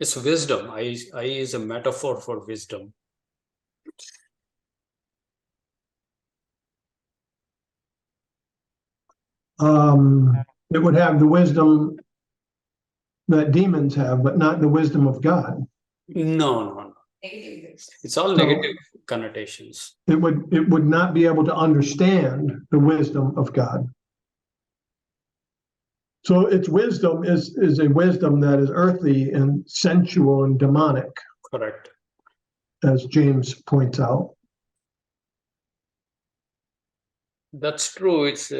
It's wisdom. Eye is a metaphor for wisdom. It would have the wisdom that demons have, but not the wisdom of God. No. Negative. It's all negative connotations. It would not be able to understand the wisdom of God. So its wisdom is a wisdom that is earthly and sensual and demonic. Correct. As James points out. That's true. It's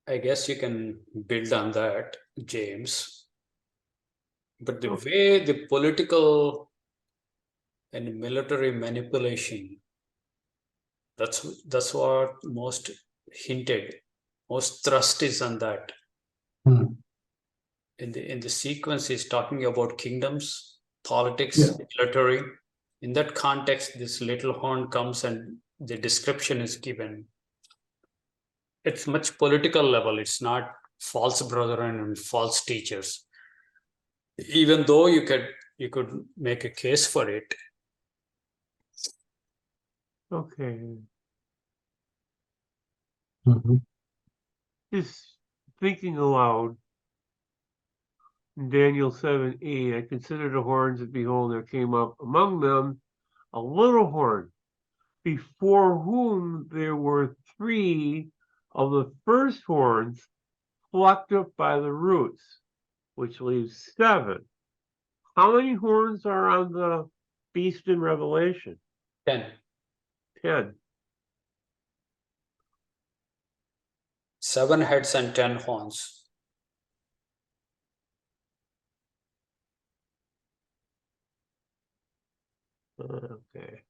I guess you can build on that, James. But the way the political and military manipulation, that's what most hinted, most thrust is on that. In the sequence is talking about kingdoms, politics, military. In that context, this little horn comes and the description is given. It's much political level. It's not false brethren and false teachers. Even though you could make a case for it. Okay. Just thinking aloud. In Daniel 7:8, I considered the horns, and behold, there came up among them a little horn, before whom there were 3 of the first horns plucked up by the roots, which leaves 7. How many horns are on the beast in Revelation? 10. 10. 7 heads and 10 horns. Okay.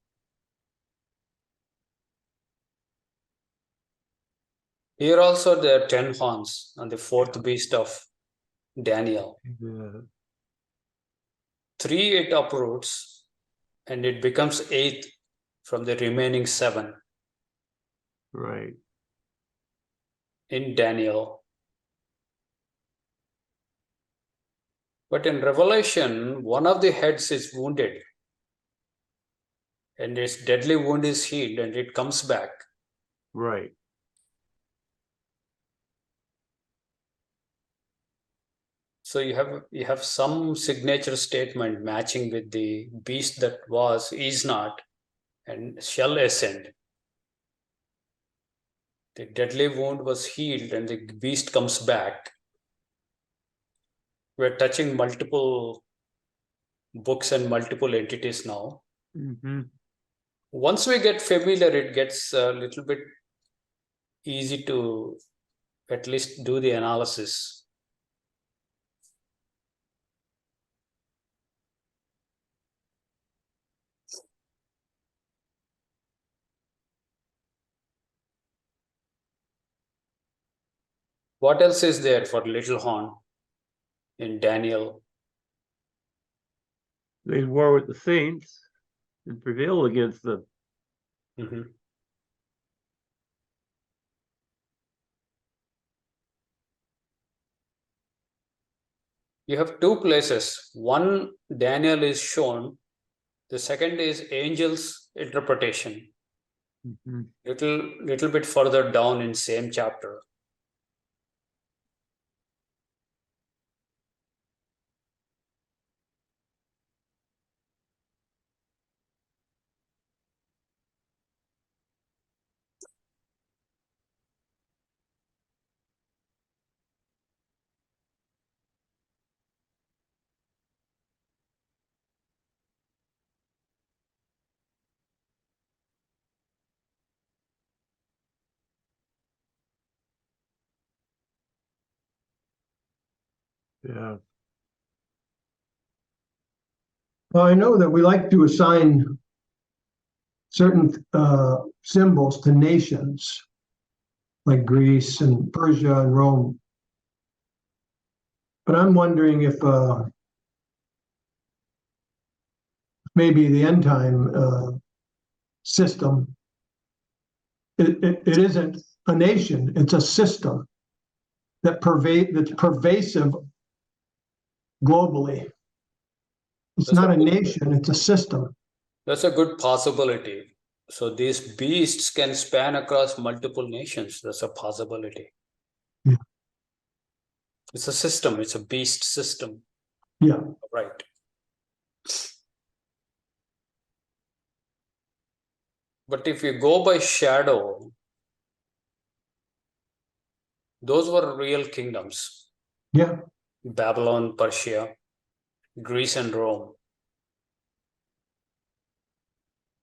Here also there are 10 horns on the 4th beast of Daniel. Yeah. 3 it uproots and it becomes 8 from the remaining 7 Right. in Daniel. But in Revelation, one of the heads is wounded and its deadly wound is healed and it comes back. Right. So you have some signature statement matching with the beast that was, is not, and shall ascend. The deadly wound was healed and the beast comes back. We're touching multiple books and multiple entities now. Mm-hmm. Once we get familiar, it gets a little bit easy to at least do the analysis. What else is there for little horn in Daniel? They war with the saints and prevail against them. Mhm. You have 2 places. One, Daniel is shown. The second is angel's interpretation. Mm-hmm. Little bit further down in same chapter. Yeah. Well, I know that we like to assign certain symbols to nations, like Greece and Persia and Rome. But I'm wondering if maybe the end time system, it isn't a nation, it's a system that's pervasive globally. It's That's not a a good- nation, it's a system. That's a good possibility. So these beasts can span across multiple nations. That's a possibility. Yeah. It's a system. It's a beast system. Yeah. Right. But if you go by shadow, those were real kingdoms. Yeah. Babylon, Persia, Greece and Rome.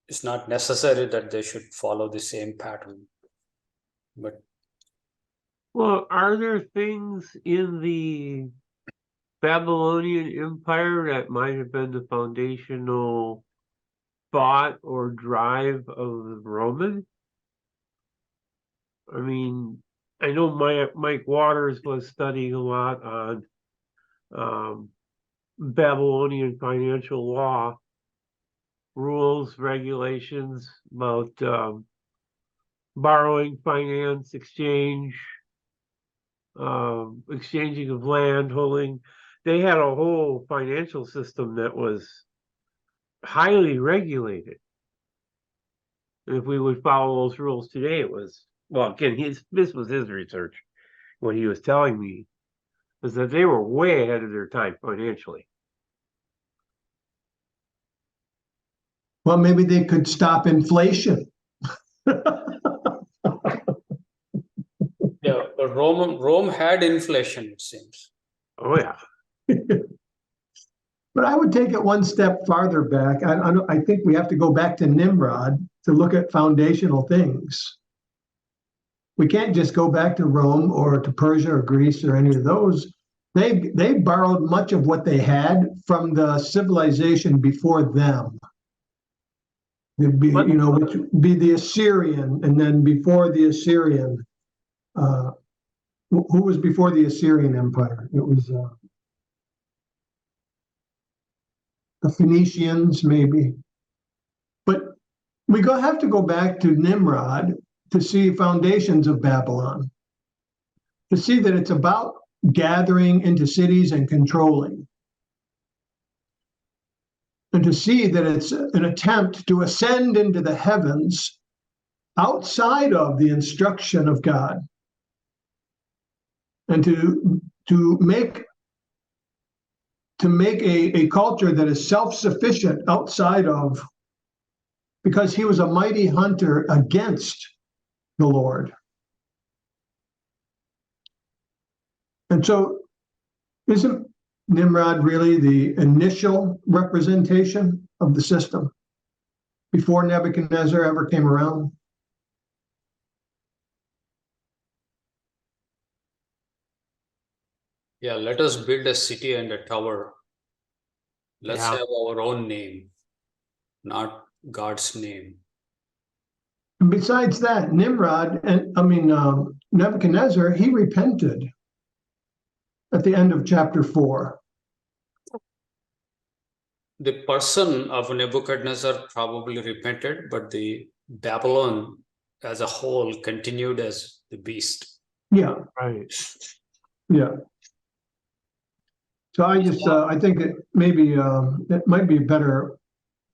It's not necessary that they should follow the same pattern. But Well, are there things in the Babylonian Empire that might have been the foundational thought or drive of the Roman? I mean, I know Mike Waters was studying a lot on Babylonian financial law, rules, regulations about borrowing, finance, exchange, exchanging of land, holding. They had a whole financial system that was highly regulated. If we would follow those rules today, it was, well, again, this was his research. What he was telling me was that they were way ahead of their time financially. Well, maybe they could stop inflation. Yeah, but Rome had inflation, it seems. Oh, yeah. But I would take it one step farther back. I think we have to go back to Nimrod to look at foundational things. We can't just go back to Rome or to Persia or Greece or any of those. They borrowed much of what they had from the civilization before them. It'd be, But- which would be the Assyrian, and then before the Assyrian, who was before the Assyrian Empire? It was the Phoenicians, maybe. But we have to go back to Nimrod to see foundations of Babylon, to see that it's about gathering into cities and controlling, and to see that it's an attempt to ascend into the heavens outside of the instruction of God, and to make a culture that is self-sufficient outside of, because he was a mighty hunter against the Lord. And so isn't Nimrod really the initial representation of the system before Nebuchadnezzar ever came around? Yeah, let us build a city and a tower. Let's Yeah. have our own name, not God's name. And besides that, Nimrod, Nebuchadnezzar, he repented at the end of chapter 4. The person of Nebuchadnezzar probably repented, but the Babylon as a whole continued as the beast. Yeah, Right. yeah. So I think it might be better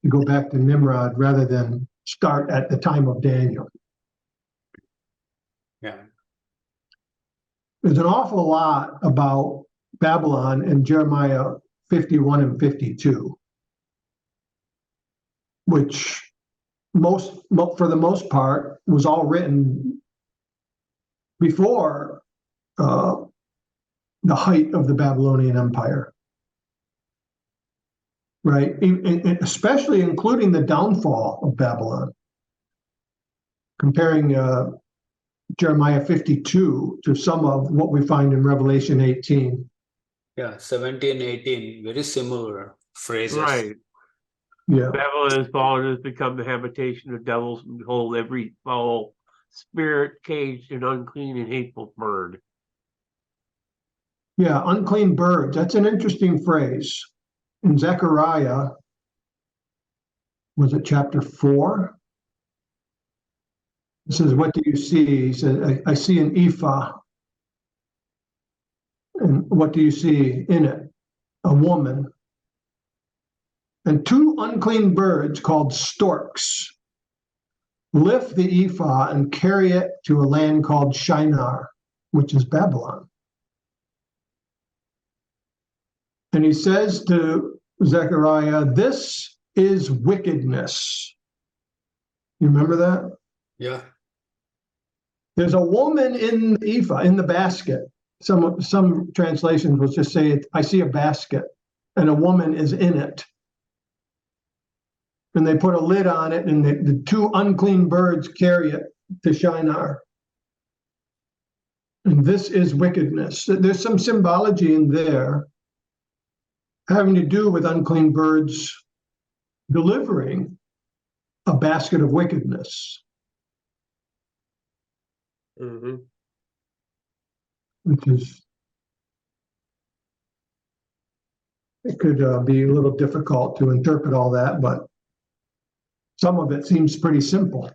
to go back to Nimrod rather than start at the time of Daniel. Yeah. There's an awful lot about Babylon in Jeremiah 51 and 52, which for the most part was all written before the height of the Babylonian Empire, right? Especially including the downfall of Babylon. Comparing Jeremiah 52 to some of what we find in Revelation 18. Yeah, 17, 18, very similar phrases. Right. Yeah, Babylon has fallen, has become the habitation of devils, and behold, every foul spirit, caged and unclean and hateful bird. yeah, unclean birds. That's an interesting phrase. In Zechariah, was it chapter 4? It says, what do you see? He says, I see an ephah. And what do you see in it? A woman. And 2 unclean birds called storks lift the ephah and carry it to a land called Shinar, which is Babylon. And he says to Zechariah, this is wickedness. You remember that? Yeah. There's a woman in the ephah, in the basket. Some translations will just say, I see a basket, and a woman is in it. And they put a lid on it, and the 2 unclean birds carry it to Shinar. And this is wickedness. There's some symbology in there having to do with unclean birds delivering a basket of wickedness, Mm-hmm. which is, it could be a little difficult to interpret all that, but some of it seems pretty simple.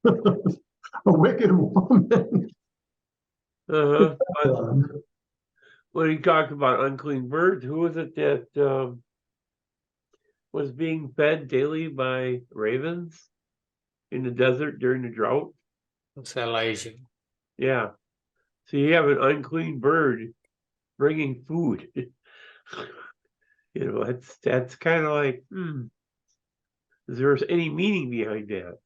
A wicked woman. Uh-huh. But when he talked about unclean birds, who was it that was being fed daily by ravens in the desert during the drought? It's Elijah. Yeah. So you have an unclean bird bringing food. That's kind of like, Is there any meaning behind that?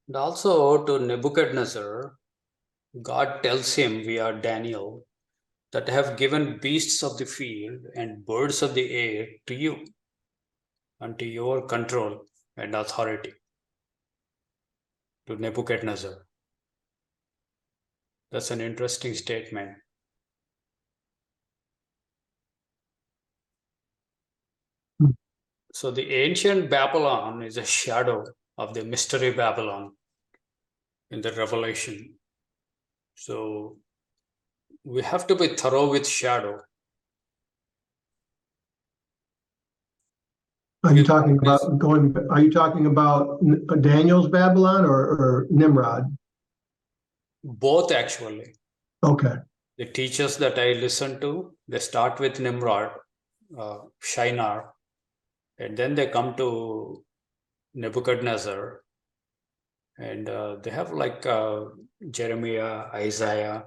And also to Nebuchadnezzar, God tells him via Daniel that I have given beasts of the field and birds of the air to you, unto your control and authority. To Nebuchadnezzar. That's an interesting statement. So the ancient Babylon is a shadow of the mystery Babylon in the Revelation. So we have to be thorough with shadow. Are you talking about are you talking about Daniel's Babylon or Nimrod? Both actually. Okay. The teachers that I listen to, they start with Nimrod, Shinar, and then they come to Nebuchadnezzar, and they have like Jeremiah, Isaiah,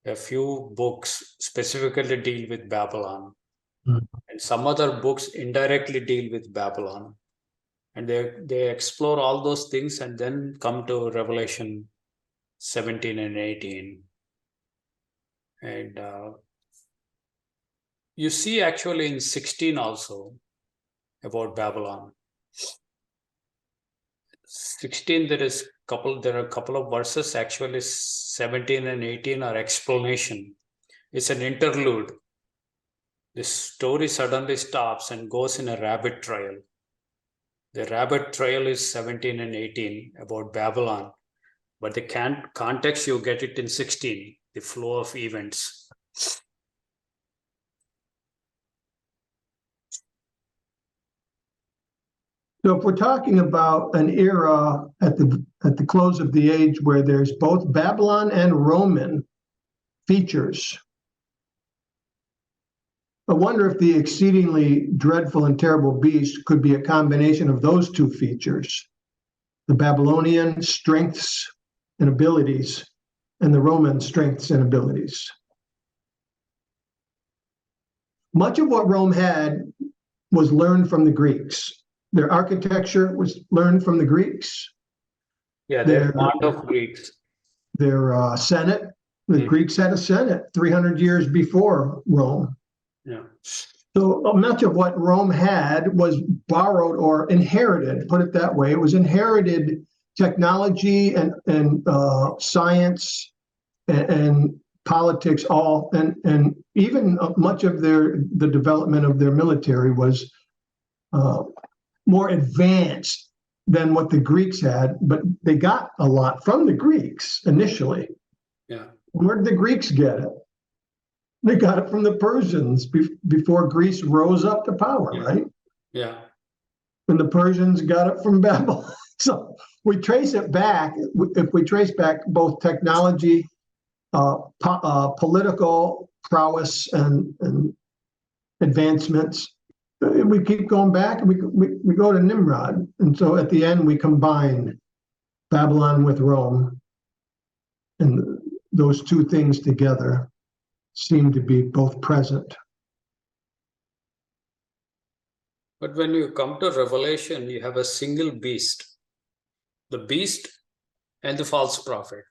a few books specifically deal with Babylon. And some other books indirectly deal with Babylon. And they explore all those things and then come to Revelation 17 and 18. And you see actually in 16 also about Babylon. 16 there are a couple of verses, actually 17 and 18 are explanation. It's an interlude. The story suddenly stops and goes in a rabbit trail. The rabbit trail is 17 and 18 about Babylon, but the context you get it in 16, the flow of events. So if we're talking about an era at the close of the age where there's both Babylon and Roman features, I wonder if the exceedingly dreadful and terrible beast could be a combination of those two features, the Babylonian strengths and abilities and the Roman strengths and abilities. Much of what Rome had was learned from the Greeks. Their architecture was learned from the Greeks. Yeah, they're part of Greeks. Their Senate, the Greeks had a Senate 300 years before Rome. Yeah. So much of what Rome had was borrowed or inherited, put it that way. It was inherited technology and science and politics all, and even much of the development of their military was more advanced than what the Greeks had, but they got a lot from the Greeks initially. Yeah. Where did the Greeks get it? They got it from the Persians before Greece rose up to power, right? Yeah. And the Persians got it from Babylon. So we trace it back. If we trace back both technology, political prowess, and advancements, we keep going back, and we go to Nimrod. And so at the end, we combine Babylon with Rome. And those two things together seem to be both present. But when you come to Revelation, you have a single beast. The beast and the false prophet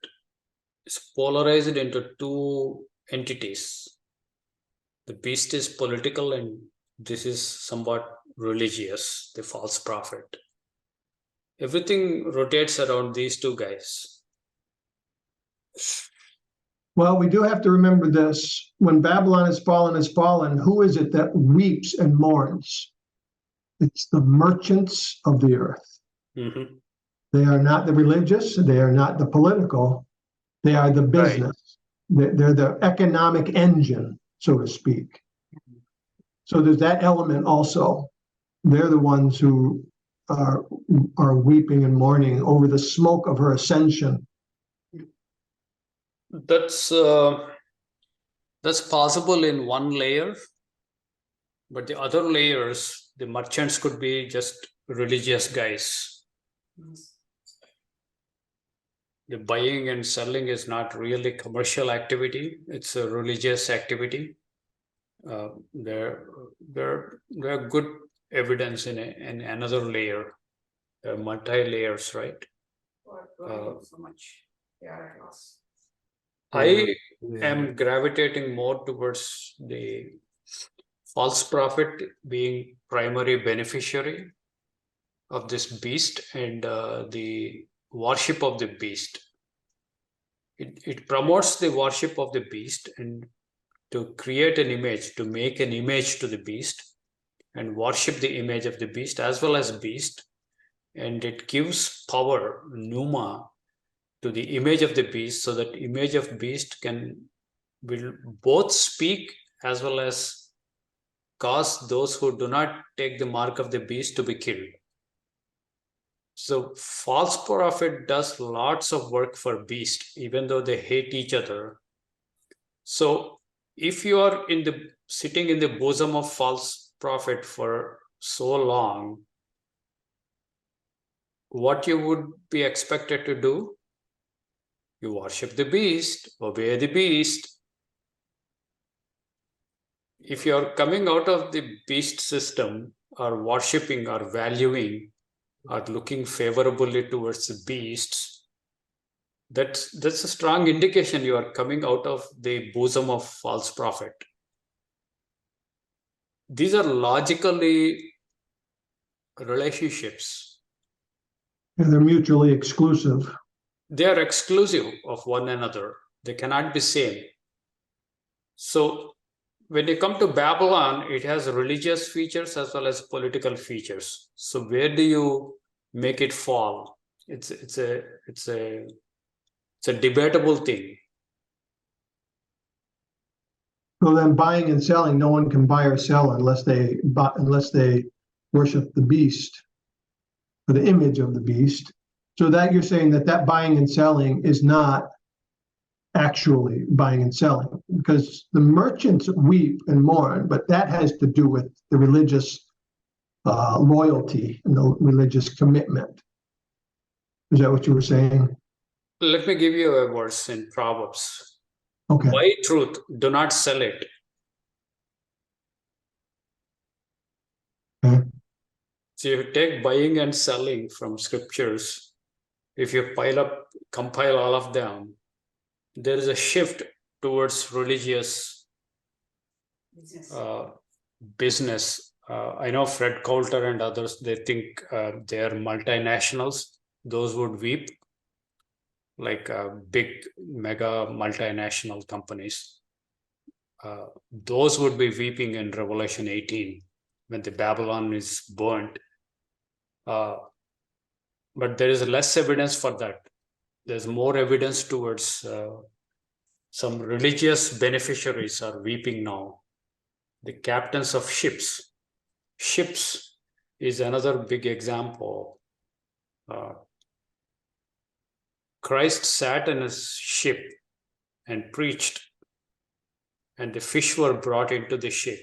is polarized into two entities. The beast is political and this is somewhat religious, the false prophet. Everything rotates around these two guys. Well, we do have to remember this. When Babylon is fallen, who is it that weeps and mourns? It's the merchants of the earth. Mm-hmm. They are not the religious, they are not the political, they are the business. Right. They're the economic engine, so to speak. So there's that element also. They're the ones who are weeping and mourning over the smoke of her ascension. That's possible in one layer, but the other layers, the merchants could be just religious guys. The buying and selling is not really commercial activity; it's a religious activity. They're good evidence in another layer, multi-layers, right? Or providing so much. They are at loss. I am gravitating more towards the false prophet being primary beneficiary of this beast and the worship of the beast. It promotes the worship of the beast and to create an image, to make an image to the beast and worship the image of the beast as well as beast. And it gives power, pneuma, to the image of the beast, so that image of beast will both speak as well as cause those who do not take the mark of the beast to be killed. So false prophet does lots of work for beast, even though they hate each other. So if you are sitting in the bosom of false prophet for so long, what you would be expected to do? You worship the beast, obey the beast. If you are coming out of the beast system, or worshipping or valuing or looking favorably towards the beasts, that's a strong indication you are coming out of the bosom of false prophet. These are logically relationships. And they're mutually exclusive. They are exclusive of one another. They cannot be same. So when you come to Babylon, it has religious features as well as political features. So where do you make it fall? It's a debatable thing. So then buying and selling, no one can buy or sell unless they worship the beast, or the image of the beast. So that you're saying that buying and selling is not actually buying and selling, because the merchants weep and mourn, but that has to do with the religious loyalty and the religious commitment. Is that what you were saying? Let me give you a verse in Proverbs. Okay. Buy truth, do not sell it. Okay. So you take buying and selling from scriptures. If you compile all of them, there is a shift towards religious business. I know Fred Coulter and others, they think they are multinationals. Those would weep, like big mega multinational companies. Those would be weeping in Revelation 18 when the Babylon is burnt. But there is less evidence for that. There's more evidence towards some religious beneficiaries are weeping now. The captains of ships. Ships is another big example. Christ sat in his ship and preached, and the fish were brought into the ship.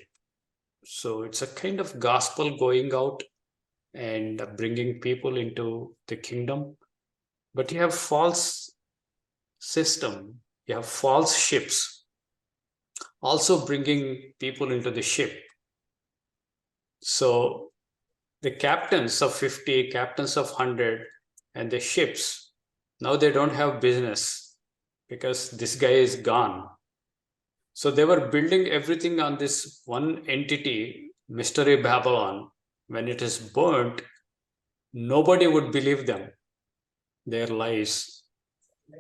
So it's a kind of gospel going out and bringing people into the kingdom. But you have false system, you have false ships also bringing people into the ship. So the captains of 50, captains of 100, and the ships, now they don't have business because this guy is gone. So they were building everything on this one entity, Mystery Babylon. When it is burnt, nobody would believe them, their lies.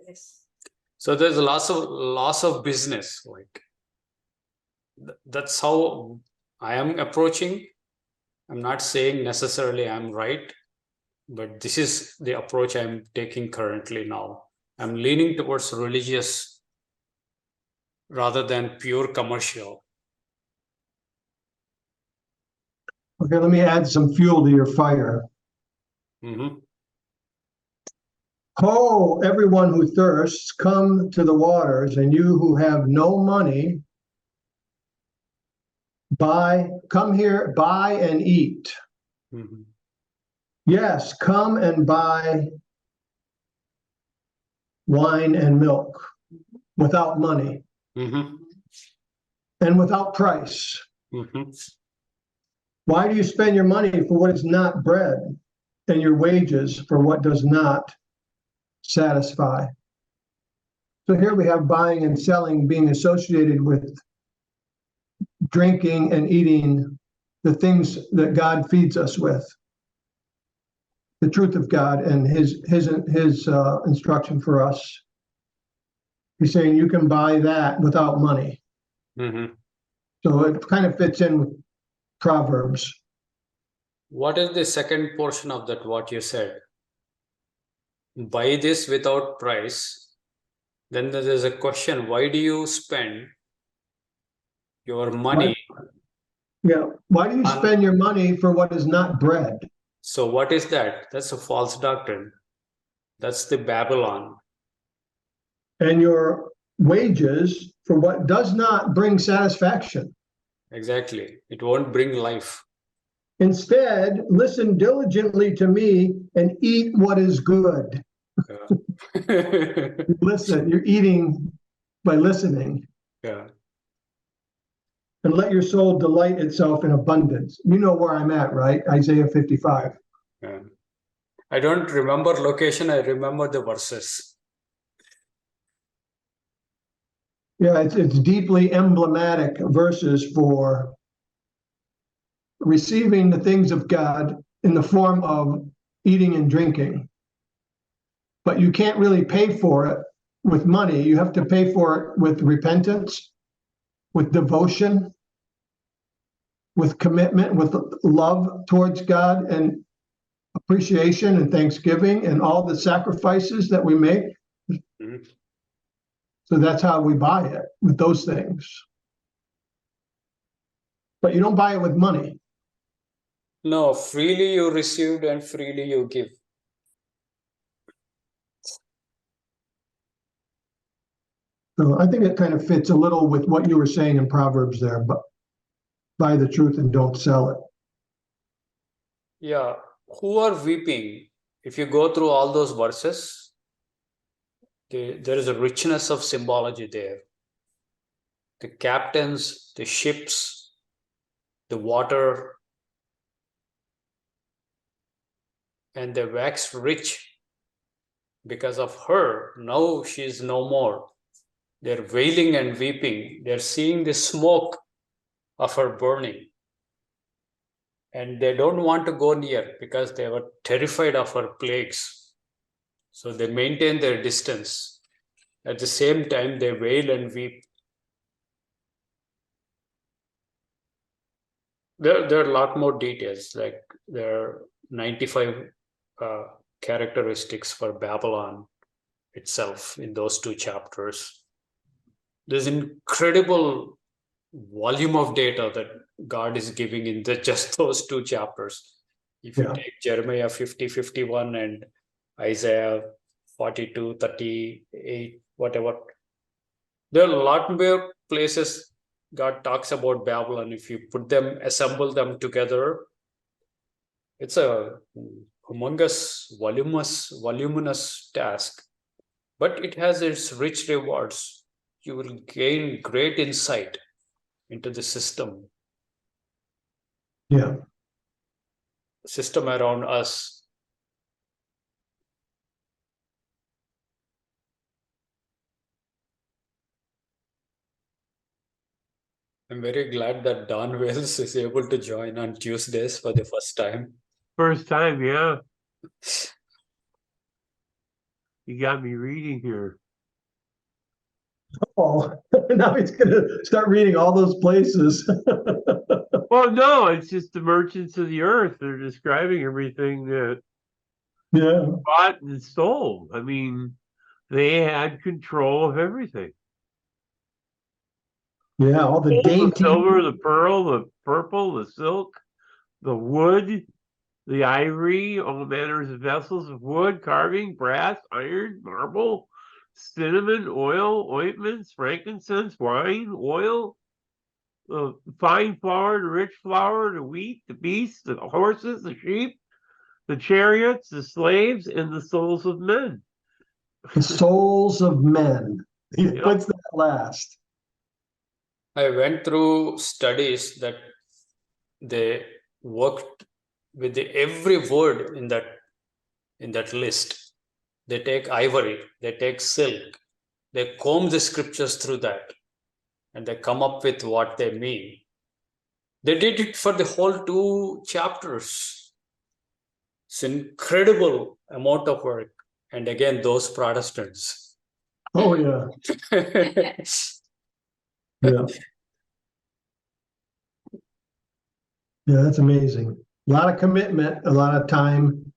Yes. So there's a loss of business. Like that's how I am approaching. I'm not saying necessarily I'm right, but this is the approach I'm taking currently now. I'm leaning towards religious rather than pure commercial. Okay, let me add some fuel to your fire. Mm-hmm. Ho, everyone who thirsts, come to the waters, and you who have no money, come here, buy and eat. Mm-hmm. Yes, come and buy wine and milk without money Mm-hmm. and without price. Mm-hmm. Why do you spend your money for what is not bread, and your wages for what does not satisfy? So here we have buying and selling being associated with drinking and eating the things that God feeds us with, the truth of God and his instruction for us. He's saying you can buy that without money. Mhm. So it kind of fits in with Proverbs. What is the second portion of that, what you said? Buy this without price. Then there's a question, why do you spend your money? Yeah. Why do you Um, spend your money for what is not bread? So what is that? That's a false doctrine. That's the Babylon. And your wages for what does not bring satisfaction. Exactly. It won't bring life. Instead, listen diligently to me and eat what is good. Yeah. Listen, you're eating by listening. Yeah. And let your soul delight itself in abundance. You know where I'm at, right? Isaiah 55. Yeah. I don't remember location, I remember the verses. Yeah, it's deeply emblematic verses for receiving the things of God in the form of eating and drinking. But you can't really pay for it with money. You have to pay for it with repentance, with devotion, with commitment, with love towards God, and appreciation and thanksgiving and all the sacrifices that we make. Mhm. So that's how we buy it, with those things. But you don't buy it with money. No, freely you received and freely you give. So I think it kind of fits a little with what you were saying in Proverbs there, but buy the truth and don't sell it. Yeah. Who are weeping? If you go through all those verses, there is a richness of symbology there. The captains, the ships, the water, and they waxed rich because of her. Now she is no more. They're wailing and weeping. They're seeing the smoke of her burning. And they don't want to go near because they were terrified of her plagues. So they maintain their distance. At the same time, they wail and weep. There are a lot more details, like there are 95 characteristics for Babylon itself in those two chapters. There's incredible volume of data that God is giving in just those two chapters. If you Yeah. take Jeremiah 50, 51 and Isaiah 42, 38, whatever, there are a lot more places God talks about Babylon. If you put them, assemble them together, it's a humongous, voluminous task, but it has its rich rewards. You will gain great insight into the system Yeah. around us. I'm very glad that Don Wells is able to join on Tuesdays for the first time. First time, yeah. You got me reading here. Oh, now he's going to start reading all those places. Well, no, it's just the merchants of the earth. They're describing everything that Yeah. bought and sold. I mean, they had control of everything. Yeah. All the The dainty. silver, the pearl, the purple, the silk, the wood, the ivory, all manners of vessels of wood, carving, brass, iron, marble, cinnamon, oil, ointments, frankincense, wine, oil, the fine flour, the rich flour, the wheat, the beasts, the horses, the sheep, the chariots, the slaves, and the souls of men. The souls of men. He Yep. puts that last. I went through studies that they worked with every word in that list. They take ivory, they take silk, they comb the scriptures through that, and they come up with what they mean. They did it for the whole 2 chapters. It's incredible amount of work. And again, those Protestants. Oh, yeah, yeah. Yeah, that's amazing. A lot of commitment, a lot of time,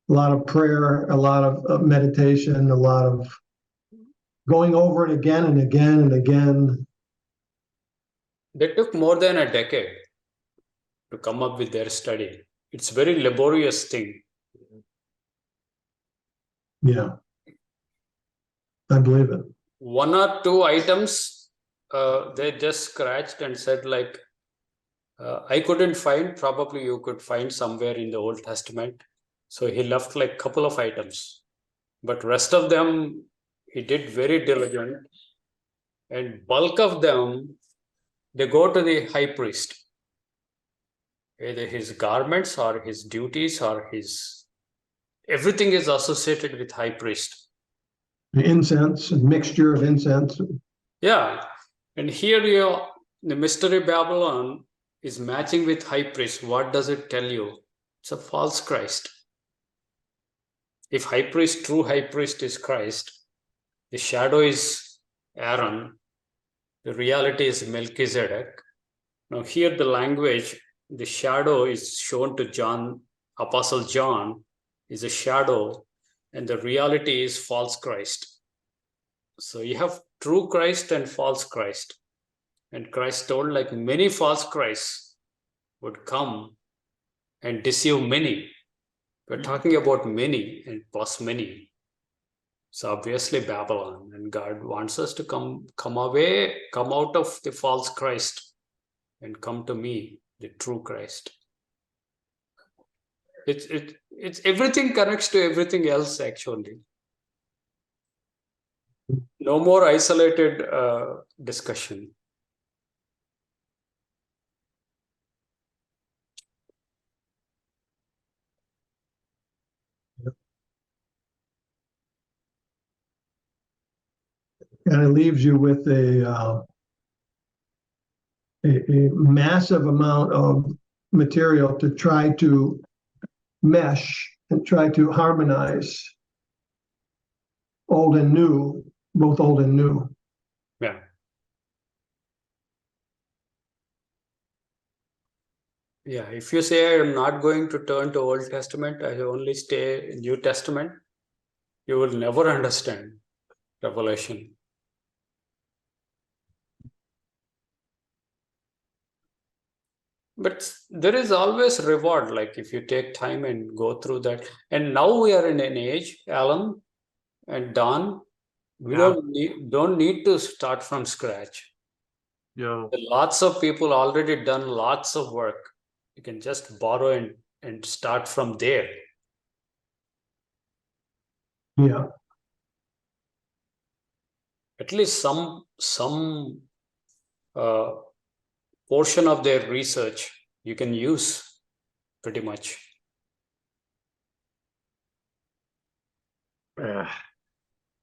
a lot of prayer, a lot of meditation, a lot of going over it again and again and again. They took more than a decade to come up with their study. It's very laborious thing. Yeah, I believe it. 1 or 2 items, they just scratched and said like, I couldn't find, probably you could find somewhere in the Old Testament. So he left like couple of items, but rest of them, he did very diligent, and bulk of them, they go to the high priest. Either his garments or his duties or everything is associated with high priest. The incense, a mixture of incense. Yeah, and here the Mystery Babylon is matching with high priest. What does it tell you? It's a false Christ. If true high priest is Christ, the shadow is Aaron, the reality is Melchizedek. Now here the language, the shadow is shown to John, Apostle John is a shadow, and the reality is false Christ. So you have true Christ and false Christ. And Christ told like many false Christs would come and deceive many. We're talking about many and plus many. So obviously Babylon, and God wants us to come out of the false Christ and come to me, the true Christ. It's everything connects to everything else actually. No more isolated discussion. And it leaves you with a massive amount of material to try to mesh and try to harmonize old and new, both old and new. Yeah. Yeah, if you say I'm not going to turn to Old Testament, I only stay in New Testament, you will never understand Revelation. But there is always reward, like if you take time and go through that. And now we are in an age, Alan and Don, we don't need to start from scratch. No. Lots of people already done lots of work. You can just borrow and start from there. Yeah. At least some portion of their research you can use pretty much.